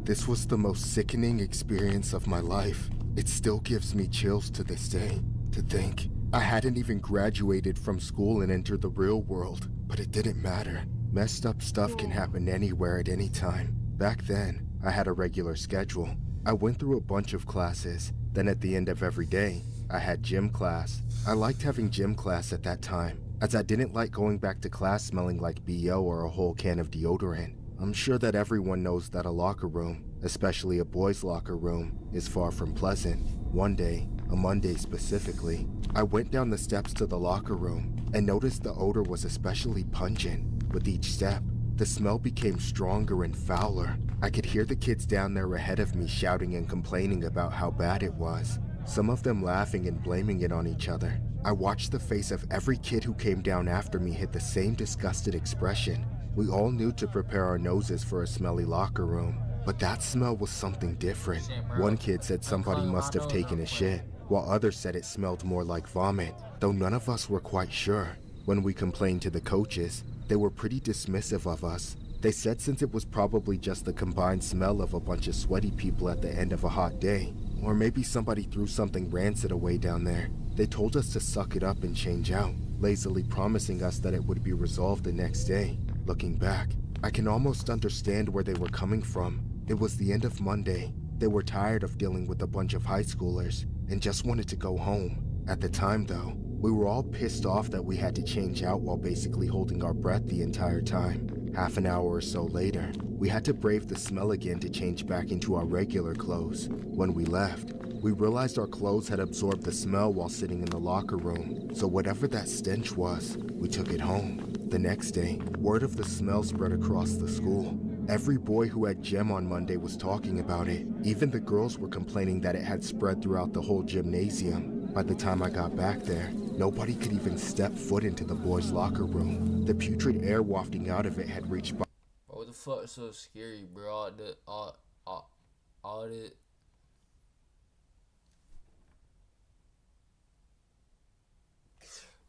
This was the most sickening experience of my life. It still gives me chills to this day. To think, I hadn't even graduated from school and entered the real world, but it didn't matter. Messed up stuff can happen anywhere at any time. Back then, I had a regular schedule. I went through a bunch of classes. Then at the end of every day, I had gym class. I liked having gym class at that time, as I didn't like going back to class smelling like BO or a whole can of deodorant. I'm sure that everyone knows that a locker room, especially a boys' locker room, is far from pleasant. One day, a Monday specifically, I went down the steps to the locker room and noticed the odor was especially pungent. With each step, the smell became stronger and fouler. I could hear the kids down there ahead of me shouting and complaining about how bad it was. Some of them laughing and blaming it on each other. I watched the face of every kid who came down after me hit the same disgusted expression. We all knew to prepare our noses for a smelly locker room, but that smell was something different. One kid said somebody must have taken a shit, while others said it smelled more like vomit, though none of us were quite sure. When we complained to the coaches, they were pretty dismissive of us. They said since it was probably just the combined smell of a bunch of sweaty people at the end of a hot day, or maybe somebody threw something rancid away down there, they told us to suck it up and change out, lazily promising us that it would be resolved the next day. Looking back, I can almost understand where they were coming from. It was the end of Monday. They were tired of dealing with a bunch of high schoolers and just wanted to go home. At the time though, we were all pissed off that we had to change out while basically holding our breath the entire time. Half an hour or so later, we had to brave the smell again to change back into our regular clothes. When we left, we realized our clothes had absorbed the smell while sitting in the locker room, so whatever that stench was, we took it home. The next day, word of the smell spread across the school. Every boy who had gym on Monday was talking about it. Even the girls were complaining that it had spread throughout the whole gymnasium. By the time I got back there, nobody could even step foot into the boys' locker room. The putrid air wafting out of it had reached by— Bro, what the fuck is so scary, bro? All the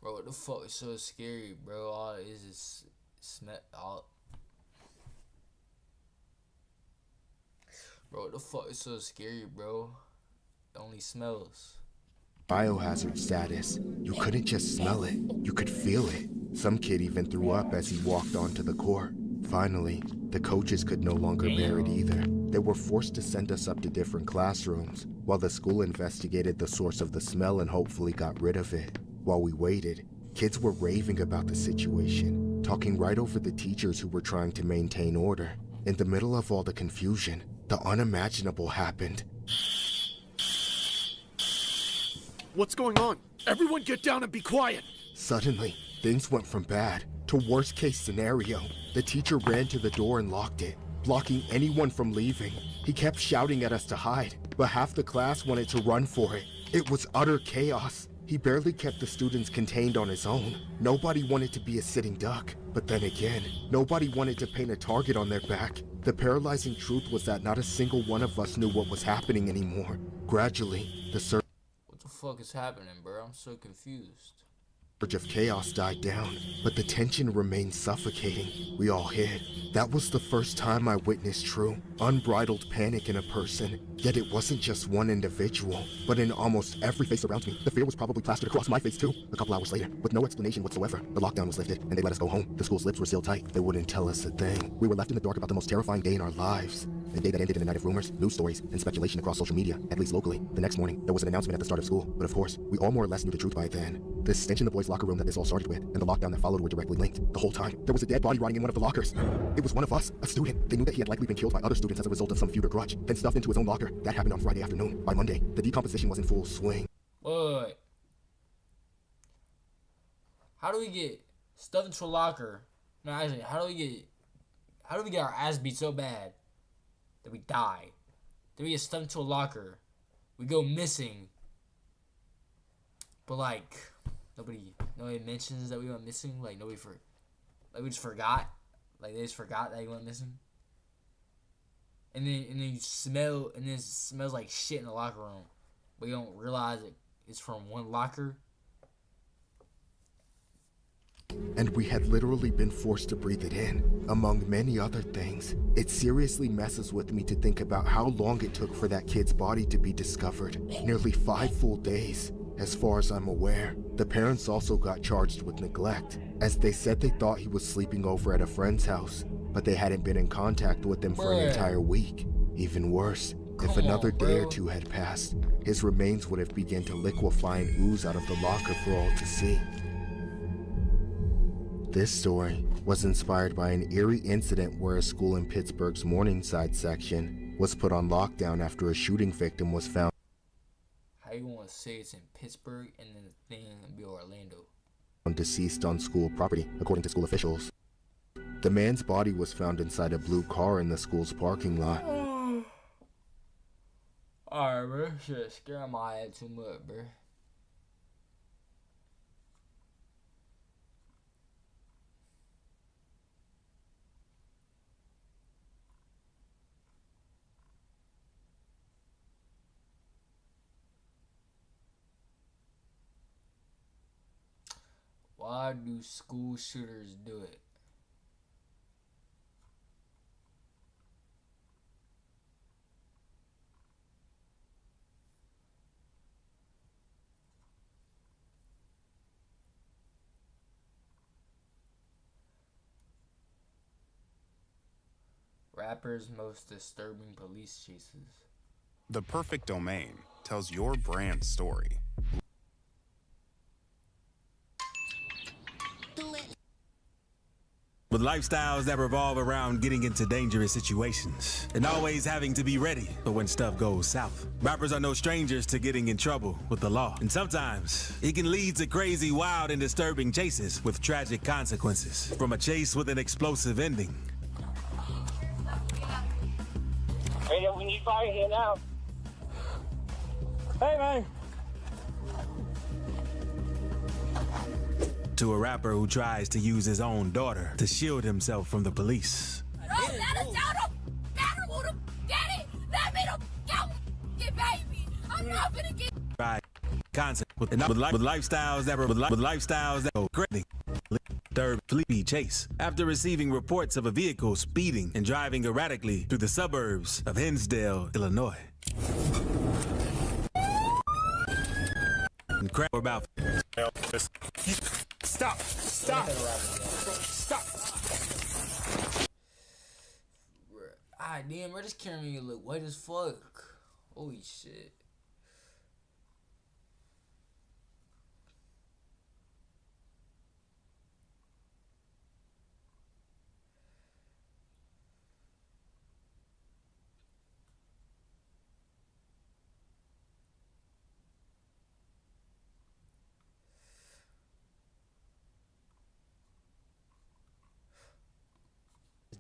Bro, what the fuck is so scary, bro? All it is smell. Bro, what the fuck is so scary, bro? It only smells. biohazard status. You couldn't just smell it, you could feel it. Some kid even threw up as he walked onto the court. Finally, the coaches could no longer bear it either. They were forced to send us up to different classrooms, while the school investigated the source of the smell and hopefully got rid of it. While we waited, kids were raving about the situation, talking right over the teachers who were trying to maintain order. In the middle of all the confusion, the unimaginable happened. What's going on? Everyone get down and be quiet! Suddenly, things went from bad to worst case scenario. The teacher ran to the door and locked it, blocking anyone from leaving. He kept shouting at us to hide, but half the class wanted to run for it. It was utter chaos. He barely kept the students contained on his own. Nobody wanted to be a sitting duck, but then again, nobody wanted to paint a target on their back. The paralyzing truth was that not a single one of us knew what was happening anymore. Gradually, the surge What the fuck is happening, bro? I'm so confused. of chaos died down, but the tension remained suffocating. We all hid. That was the first time I witnessed true, unbridled panic in a person. Yet it wasn't just one individual, but in almost every face around me. The fear was probably plastered across my face too. A couple hours later, with no explanation whatsoever, the lockdown was lifted and they let us go home. The school's lips were sealed tight. They wouldn't tell us a thing. We were left in the dark about the most terrifying day in our lives. A day that ended in a night of rumors, news stories, and speculation across social media, at least locally. The next morning, there was an announcement at the start of school, but of course, we all more or less knew the truth by then. The stench in the boys' locker room that this all started with, and the lockdown that followed were directly linked. The whole time, there was a dead body rotting in one of the lockers. It was one of us, a student. They knew that he had likely been killed by other students as a result of some feud or grudge, then stuffed into his own locker. That happened on Friday afternoon. By Monday, the decomposition was in full swing. Wait. How do we get stuffed into a locker? No, actually, how do we get our ass beat so bad that we die? Then we get stuffed into a locker. We go missing. But like nobody mentions that we went missing. Like we just forgot. Like they just forgot that he went missing. And then you smell, and then it smells like shit in the locker room. But you don't realize it's from one locker. And we had literally been forced to breathe it in, among many other things. It seriously messes with me to think about how long it took for that kid's body to be discovered. Nearly 5 full days. As far as I'm aware, the parents also got charged with neglect, as they said they thought he was sleeping over at a friend's house, but they hadn't been in contact with him for an entire week. Even worse, if another day or two had passed, his remains would have begun to liquefy and ooze out of the locker for all to see. This story was inspired by an eerie incident where a school in Pittsburgh's Morningside section was put on lockdown after a shooting victim was found. How you want to say it's in Pittsburgh and then the thing be Orlando? Deceased on school property, according to school officials. The man's body was found inside a blue car in the school's parking lot. Alright, bro. Shit, scaring my head too much, bro. Why do school shooters do it? Rappers' most disturbing police chases. The perfect domain tells your brand story. With lifestyles that revolve around getting into dangerous situations and always having to be ready for when stuff goes south. Rappers are no strangers to getting in trouble with the law. And sometimes it can lead to crazy, wild, and disturbing chases with tragic consequences. From a chase with an explosive ending. Hey, we need fire here now. Hey, man. To a rapper who tries to use his own daughter to shield himself from the police. No, let us out the matter with him. Daddy, let me the go get baby. I'm not gonna get Right. Concept with lifestyles that go crazy. Third fleet chase after receiving reports of a vehicle speeding and driving erratically through the suburbs of Hinsdale, Illinois. And crap about Stop! Stop! Stop! Ah, damn, bro, this camera look white as fuck. Holy shit.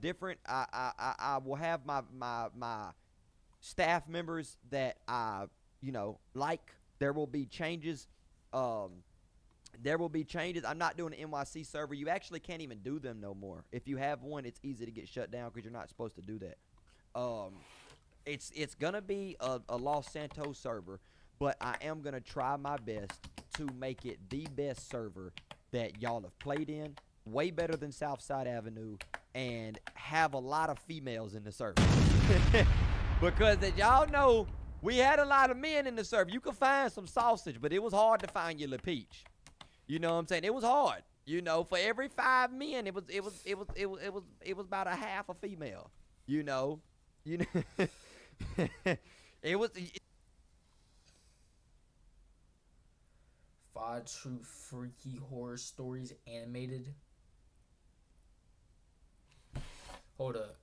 Different. I will have my staff members that I like. There will be changes. There will be changes. I'm not doing an NYC server. You actually can't even do them no more. If you have one, it's easy to get shut down because you're not supposed to do that. It's gonna be a Los Santos server, but I am gonna try my best to make it the best server that y'all have played in. Way better than Southside Avenue, and have a lot of females in the server. Because as y'all know, we had a lot of men in the server. You could find some sausage, but it was hard to find your Peach. You know what I'm saying? It was hard. You know, for every 5 men, it was about a half a female. You know, it was. 5 true freaky horror stories animated. Hold up.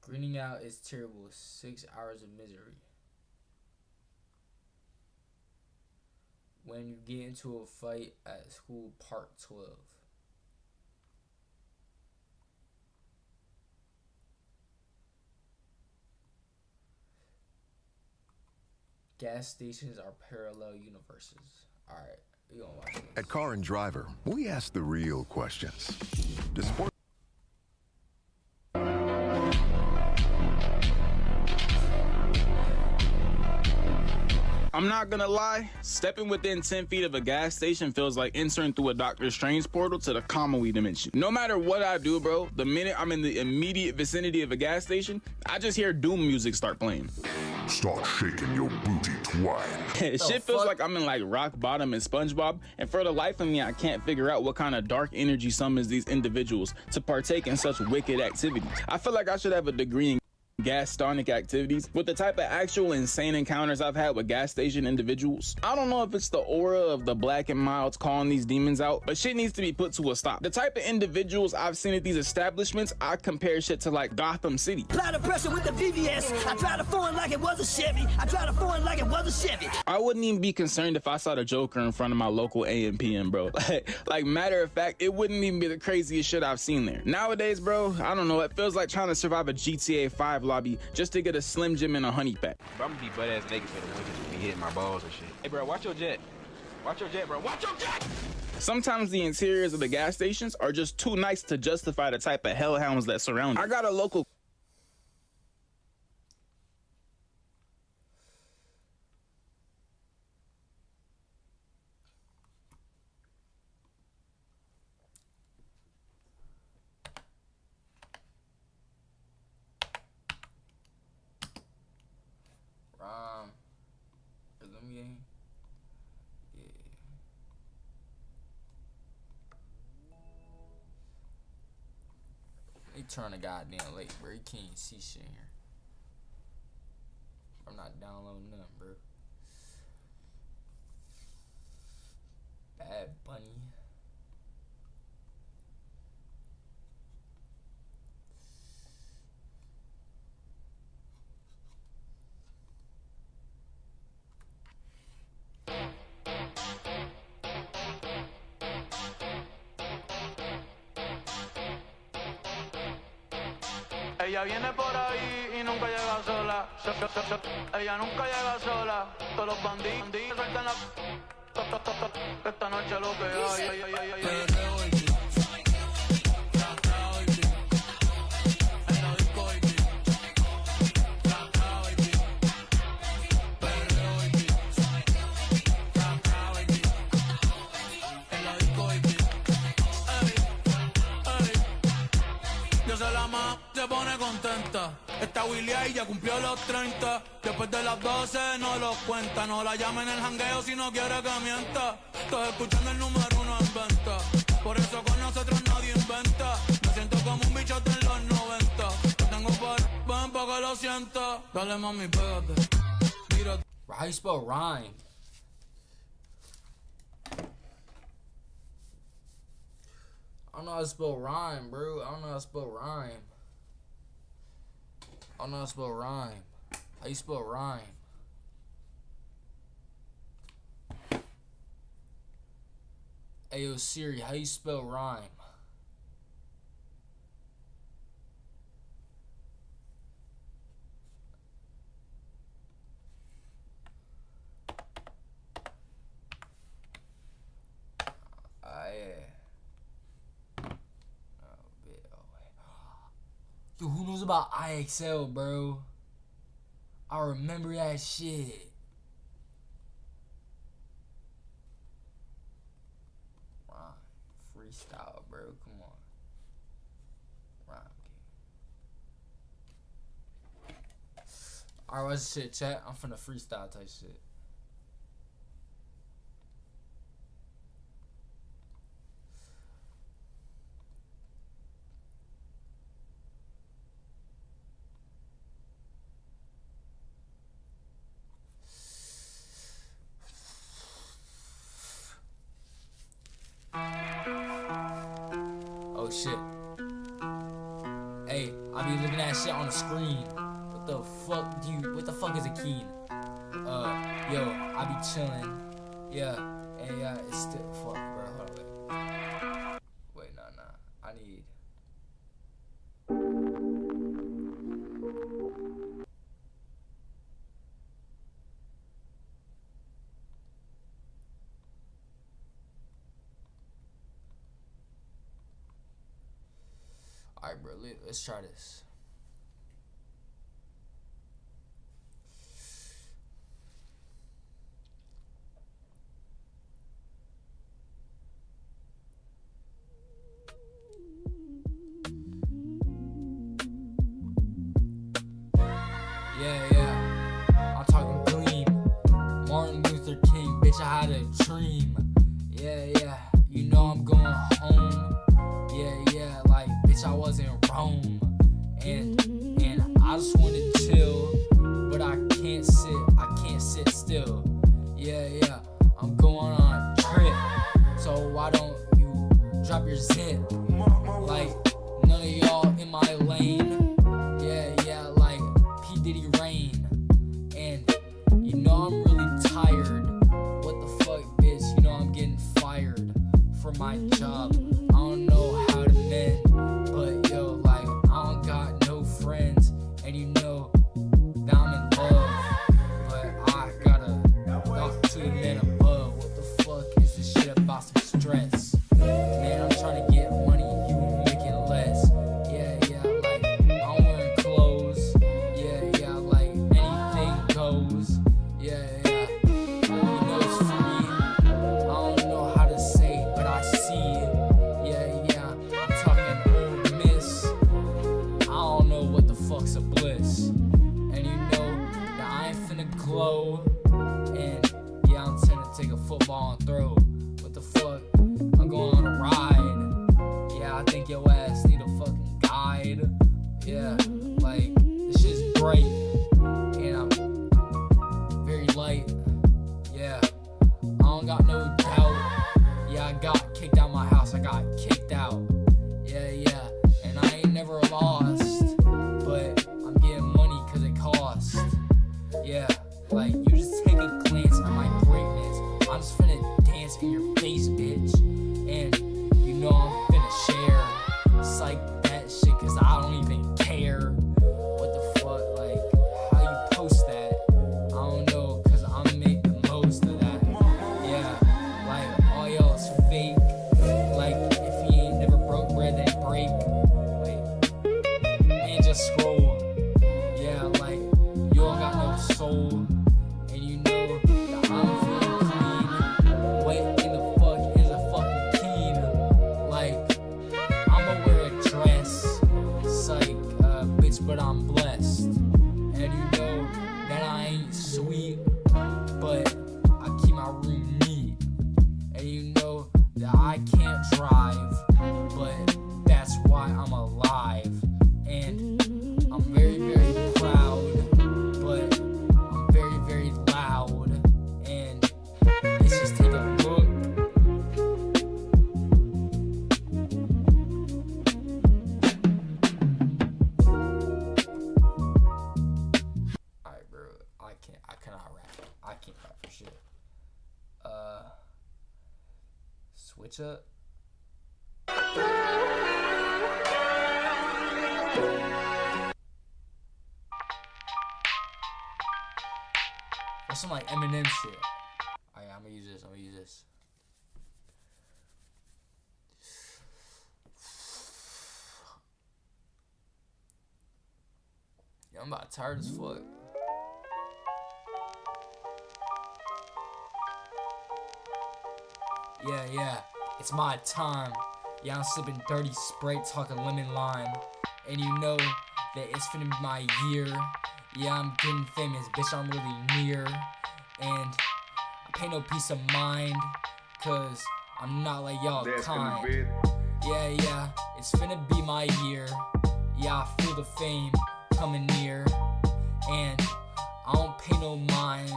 Greening out is terrible. 6 hours of misery. When you get into a fight at school, part 12. Gas stations are parallel universes. Alright, we gonna watch this. At Car and Driver, we ask the real questions. Does sport I'm not gonna lie, stepping within 10 feet of a gas station feels like entering through a Doctor Strange portal to the Kamui dimension. No matter what I do, bro, the minute I'm in the immediate vicinity of a gas station, I just hear Doom music start playing. Start shaking your booty twine. Shit feels like I'm in like rock bottom and SpongeBob, and for the life of me, I can't figure out what kind of dark energy summons these individuals to partake in such wicked activities. I feel like I should have a degree in gas-stonic activities. With the type of actual insane encounters I've had with gas station individuals, I don't know if it's the aura of the black and milds calling these demons out, but shit needs to be put to a stop. The type of individuals I've seen at these establishments, I compare shit to like Gotham City. Apply the pressure with the VVS. I drive the foreign like it was a Chevy. I drive the foreign like it was a Chevy. I wouldn't even be concerned if I saw the Joker in front of my local AMPM, bro. Like matter of fact, it wouldn't even be the craziest shit I've seen there. Nowadays, bro, I don't know, it feels like trying to survive a GTA 5 lobby just to get a Slim Jim and a honey pack. Bro, I'm gonna be butt ass naked for the winter to be hitting my balls and shit. Hey, bro, watch your jet. Watch your jet, bro. Watch your jet! Sometimes the interiors of the gas stations are just too nice to justify the type of hellhounds that surround them. I got a local... Rhythm game? Yeah. They turn the goddamn late, bro. You can't even see shit here. I'm not downloading nothing, bro. Bad Bunny. Ella viene por ahí y nunca llega sola. Ella nunca llega sola. Todos los bandidos sueltan la... Esta noche lo que hay. Se pone contenta. Esta Willy ya cumplió los 30. Después de las 12 no los cuenta. No la llamen en el jangueo si no quiere que mienta. Estoy escuchando el número 1 en venta. Por eso con nosotros nadie inventa. Me siento como un bichote en los 90. Lo tengo ven pa' que lo sienta. Dale mami, pégate. Mira. How you spell rhyme? I don't know how to spell rhyme, bro. I don't know how to spell rhyme. I don't know how to spell rhyme. How you spell rhyme? Hey, yo, Siri, how you spell rhyme? Yo, who knows about IXL, bro? I remember that shit. Rhyme. Freestyle, bro. Come on. Rhyme game. Alright, what's the shit, chat? I'm finna freestyle type shit. Oh shit. Hey, I be looking at shit on the screen. What the fuck is a keen? Yo, I be chilling. Yeah, and yeah, it's still fuck, bro. Hold on, wait, nah. I need. Alright, bro, let's try this. Yeah. I'm talking Gleam. Martin Luther King, bitch, I had a dream. Yeah. You know I'm going home. Yeah, like, bitch, I was in Rome. And I I just wanna chill, but I can't sit still. Yeah, I'm going on a trip, so why don't you drop your zip? Like, none of y'all in my lane. Yeah, like P. Diddy Rain. And you know I'm really tired. What the fuck, bitch? You know I'm getting fired from my job. I don't know how to mend, but yo, like, I don't got no friends. And you know that I'm in love, but I gotta talk to the man above. What the fuck is this shit about some stress? Man, I'm trying to get money, you making less. Yeah, like, I'm wearing clothes. Yeah, like, anything goes. Yeah, you know it's free. I don't know how to say it, but I see it. Yeah, I'm talking Ole Miss. I don't know what the fuck's a bliss. And you know that I ain't finna glow. And yeah, I'm trying to take a football and throw. What the fuck? I'm going on a ride. Yeah, I think your ass need a fucking guide. Yeah, like, this shit's bright. And I'm very light. Yeah, I don't got no doubt. Yeah, I got kicked out my house. I got kicked out. Yeah, and I ain't never lost. But I'm getting money cause it costs. Yeah, like, you just take a glance at my greatness. I'm just finna dance in your face, bitch. And you know I'm finna share. Psych that shit cause I don't even care. What the fuck, like, how you post that? I don't know cause I'm make the most of that. Yeah, like, all y'all is fake. Like, if you ain't never broke bread, then break. Wait, man, just scroll. Yeah, like, you all got no soul. And you know that I'm feeling clean. What in the fuck is a fucking keen? Like, I'ma wear a dress. Psych, bitch, but I'm blessed. And you know that I ain't sweet, but I keep my room neat. And you know that I can't drive, but that's why I'm alive. And I'm very, very proud, but I'm very, very loud. And let's just take a look. Alright, bro, I cannot rap. I can't rap for shit. Switch up. That's some like Eminem shit. Alright, I'm gonna use this. Yeah, I'm about tired as fuck. Yeah, it's my time. Yeah, I'm sipping dirty Sprite, talking lemon lime. And you know that it's finna be my year. Yeah, I'm getting famous, bitch, I'm really near. And I pay no peace of mind, cause I'm not like y'all kind. Yeah, it's finna be my year. Yeah, I feel the fame coming near. And I don't pay no mind,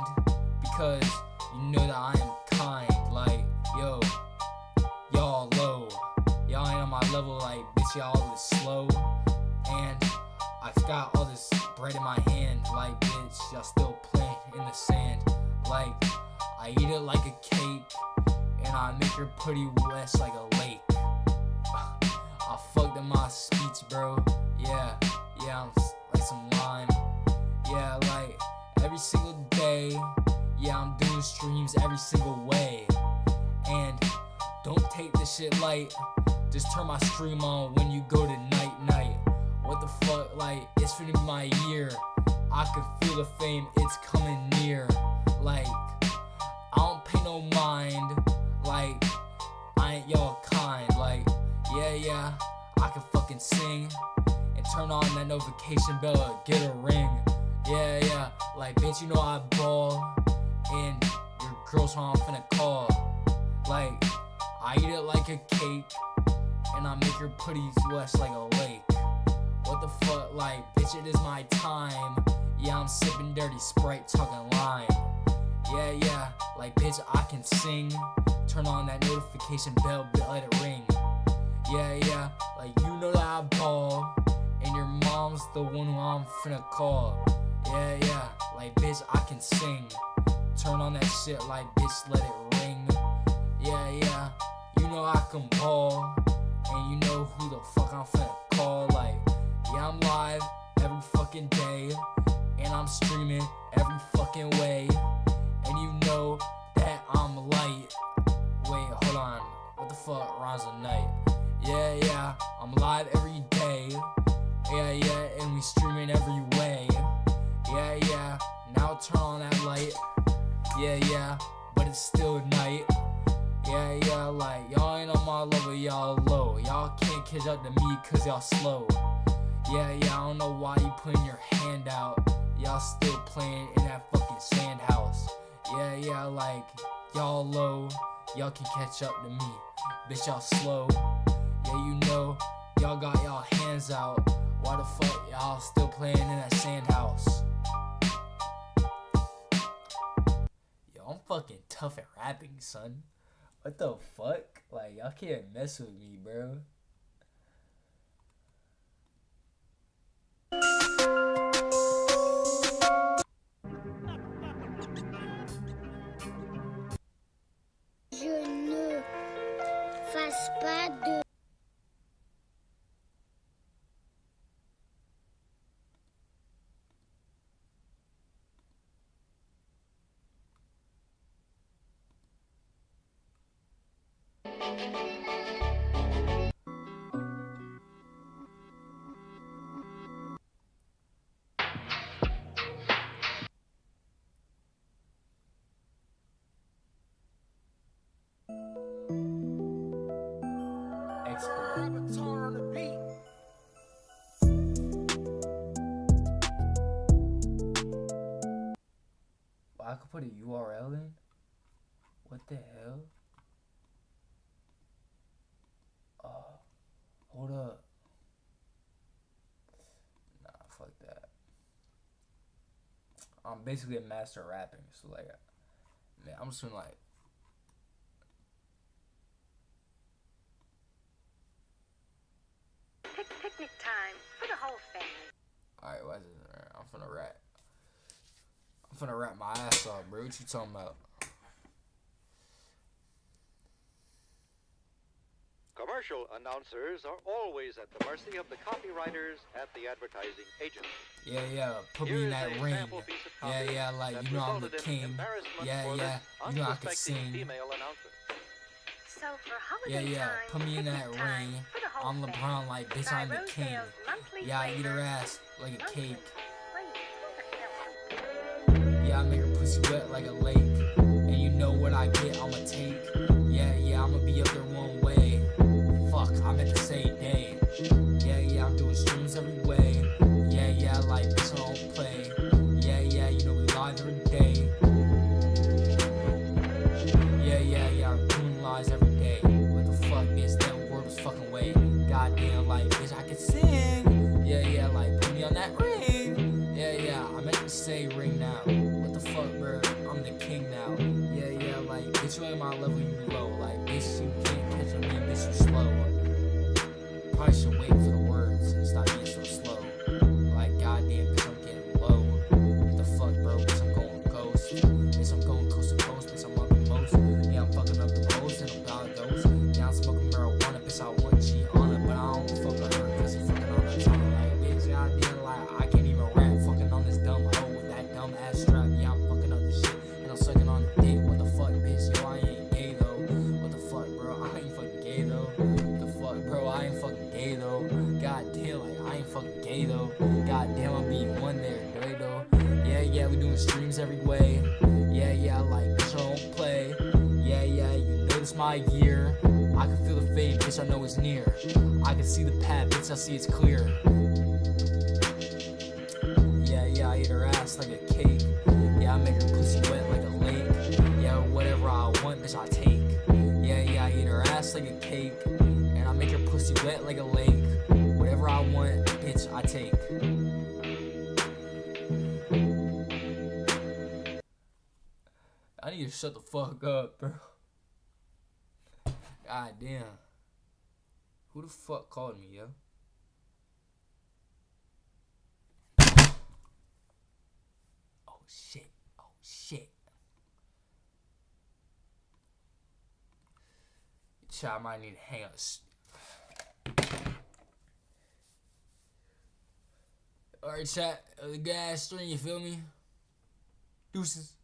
because you know that I am kind. Like, yo, y'all low. Y'all ain't on my level, like, bitch, y'all is slow. And I got all this bread in my hand, like, bitch, y'all still playing in the sand. Like, I eat it like a cake, and I make her pretty wet like a lake. I fucked up my speech, bro. Yeah, I'm like some lime. Yeah, like, every single day, yeah, I'm doing streams every single way. And don't take this shit light, just turn my stream on when you go to night. What the fuck, like, it's finna be my year. I can feel the fame, it's coming near. Like, I don't pay no mind, like, I ain't y'all kind. Like, yeah, I can fucking sing, and turn on that notification bell, get a ring. Yeah, like, bitch, you know I ball, and your girl's who I'm finna call. Like, I eat it like a cake, and I make her pretty wet like a lake. What the fuck, like, bitch, shit is my time. Yeah, I'm sipping dirty Sprite, talking lime. Yeah, like bitch, I can sing. Turn on that notification bell, let it ring. Yeah, like you know that I ball. And your mom's the one who I'm finna call. Yeah, like bitch, I can sing. Turn on that shit like bitch, let it ring. Yeah, you know I can ball. And you know who the fuck I'm finna call. Like, yeah, I'm live every fucking day. And I'm streaming every fucking way. And you know that I'm light. Wait, hold on. What the fuck rhymes with night? Yeah, I'm live every day. Yeah, and we streaming every way. Yeah, now turn on that light. Yeah, but it's still night. Yeah, like y'all ain't on my level, y'all low. Y'all can't catch up to me cause y'all slow. Yeah, I don't know why you putting your hand out. Y'all still playing in that fucking sand house. Yeah, like y'all low. Y'all can catch up to me. Bitch, y'all slow. Yeah, you know, y'all got y'all hands out. Why the fuck y'all still playing in that sand house? Yo, I'm fucking tough at rapping, son. What the fuck? Like, y'all can't mess with me, bro. Je ne fasse pas de... I could put a URL in? What the hell? Hold up. Nah, fuck that. I'm basically a master at rapping, so like, man, I'm just gonna like, Picnic time for the whole family. alright, why is it? I'm finna rap. I'm finna rap my ass off, bro. What you talking about? Commercial announcers are always at the mercy of the copywriters at the advertising agency. Yeah, put me in that ring. Yeah, like, you know I'm the king. Yeah, you know I can sing. So for holiday Yeah, put me in that ring. I'm LeBron, like, bitch, I'm the king. Yeah, I eat her ass like a cake. Yeah, I make her pussy wet like a lake. And you know what I get, I'ma take. Yeah, I'ma be up there one way. Fuck, I meant to say day. Yeah, I'm doing streams every way. Yeah, like bitch, I don't play. Yeah, you know we live every day. Yeah, I'm doing lives every day. What the fuck, bitch, that word was fucking way. Goddamn, like, bitch, I can sing. Yeah, like, put me on that ring. Yeah, I meant to say ring now. What the fuck, bro? I'm the king now. Yeah, like, bitch, you ain't my level, you low. Like, bitch, you can't catch me, bitch, you slow. Probably should wait for the words and stop being so slow. Like, goddamn, bitch, I'm getting low. What the fuck, bro? Bitch, I'm going ghost. Bitch, I'm going coast to coast. Bitch, I'm up the most. Yeah, I'm fucking up the most and I'm God ghost. Yeah, I'm smoking marijuana. Bitch, I want G on it, but I don't fuck with her cause he fucking on the tongue. Like, bitch, goddamn, like, I can't even rap. Fucking on this dumb hoe with that dumb ass strap. Yeah, I'm fucking up this shit and I'm sucking on the dick. What the fuck, bitch? Yo, I ain't gay though. What the fuck, bro? I ain't fucking gay though. What the fuck, bro? I ain't fucking gay though. God damn, like, I ain't fucking gay though. God damn, I'm being one there, gay though. Yeah, we doing streams every way. Yeah, like, bitch, I don't play. Yeah, you know this my year. I can feel the fade, bitch, I know it's near. I can see the path, bitch, I see it's clear. Yeah, I eat her ass like a cake. Yeah, I make her pussy wet like a lake. Yeah, whatever I want, bitch, I take. Yeah, I eat her ass like a cake. And I make her pussy wet like a lake. Whatever I want, bitch, I take. need to shut the fuck up, bro. God damn. Who the fuck called me, yo? Oh shit. Oh shit. Chat, I might need to hang up. Alright, chat. The gas string, you feel me? Deuces.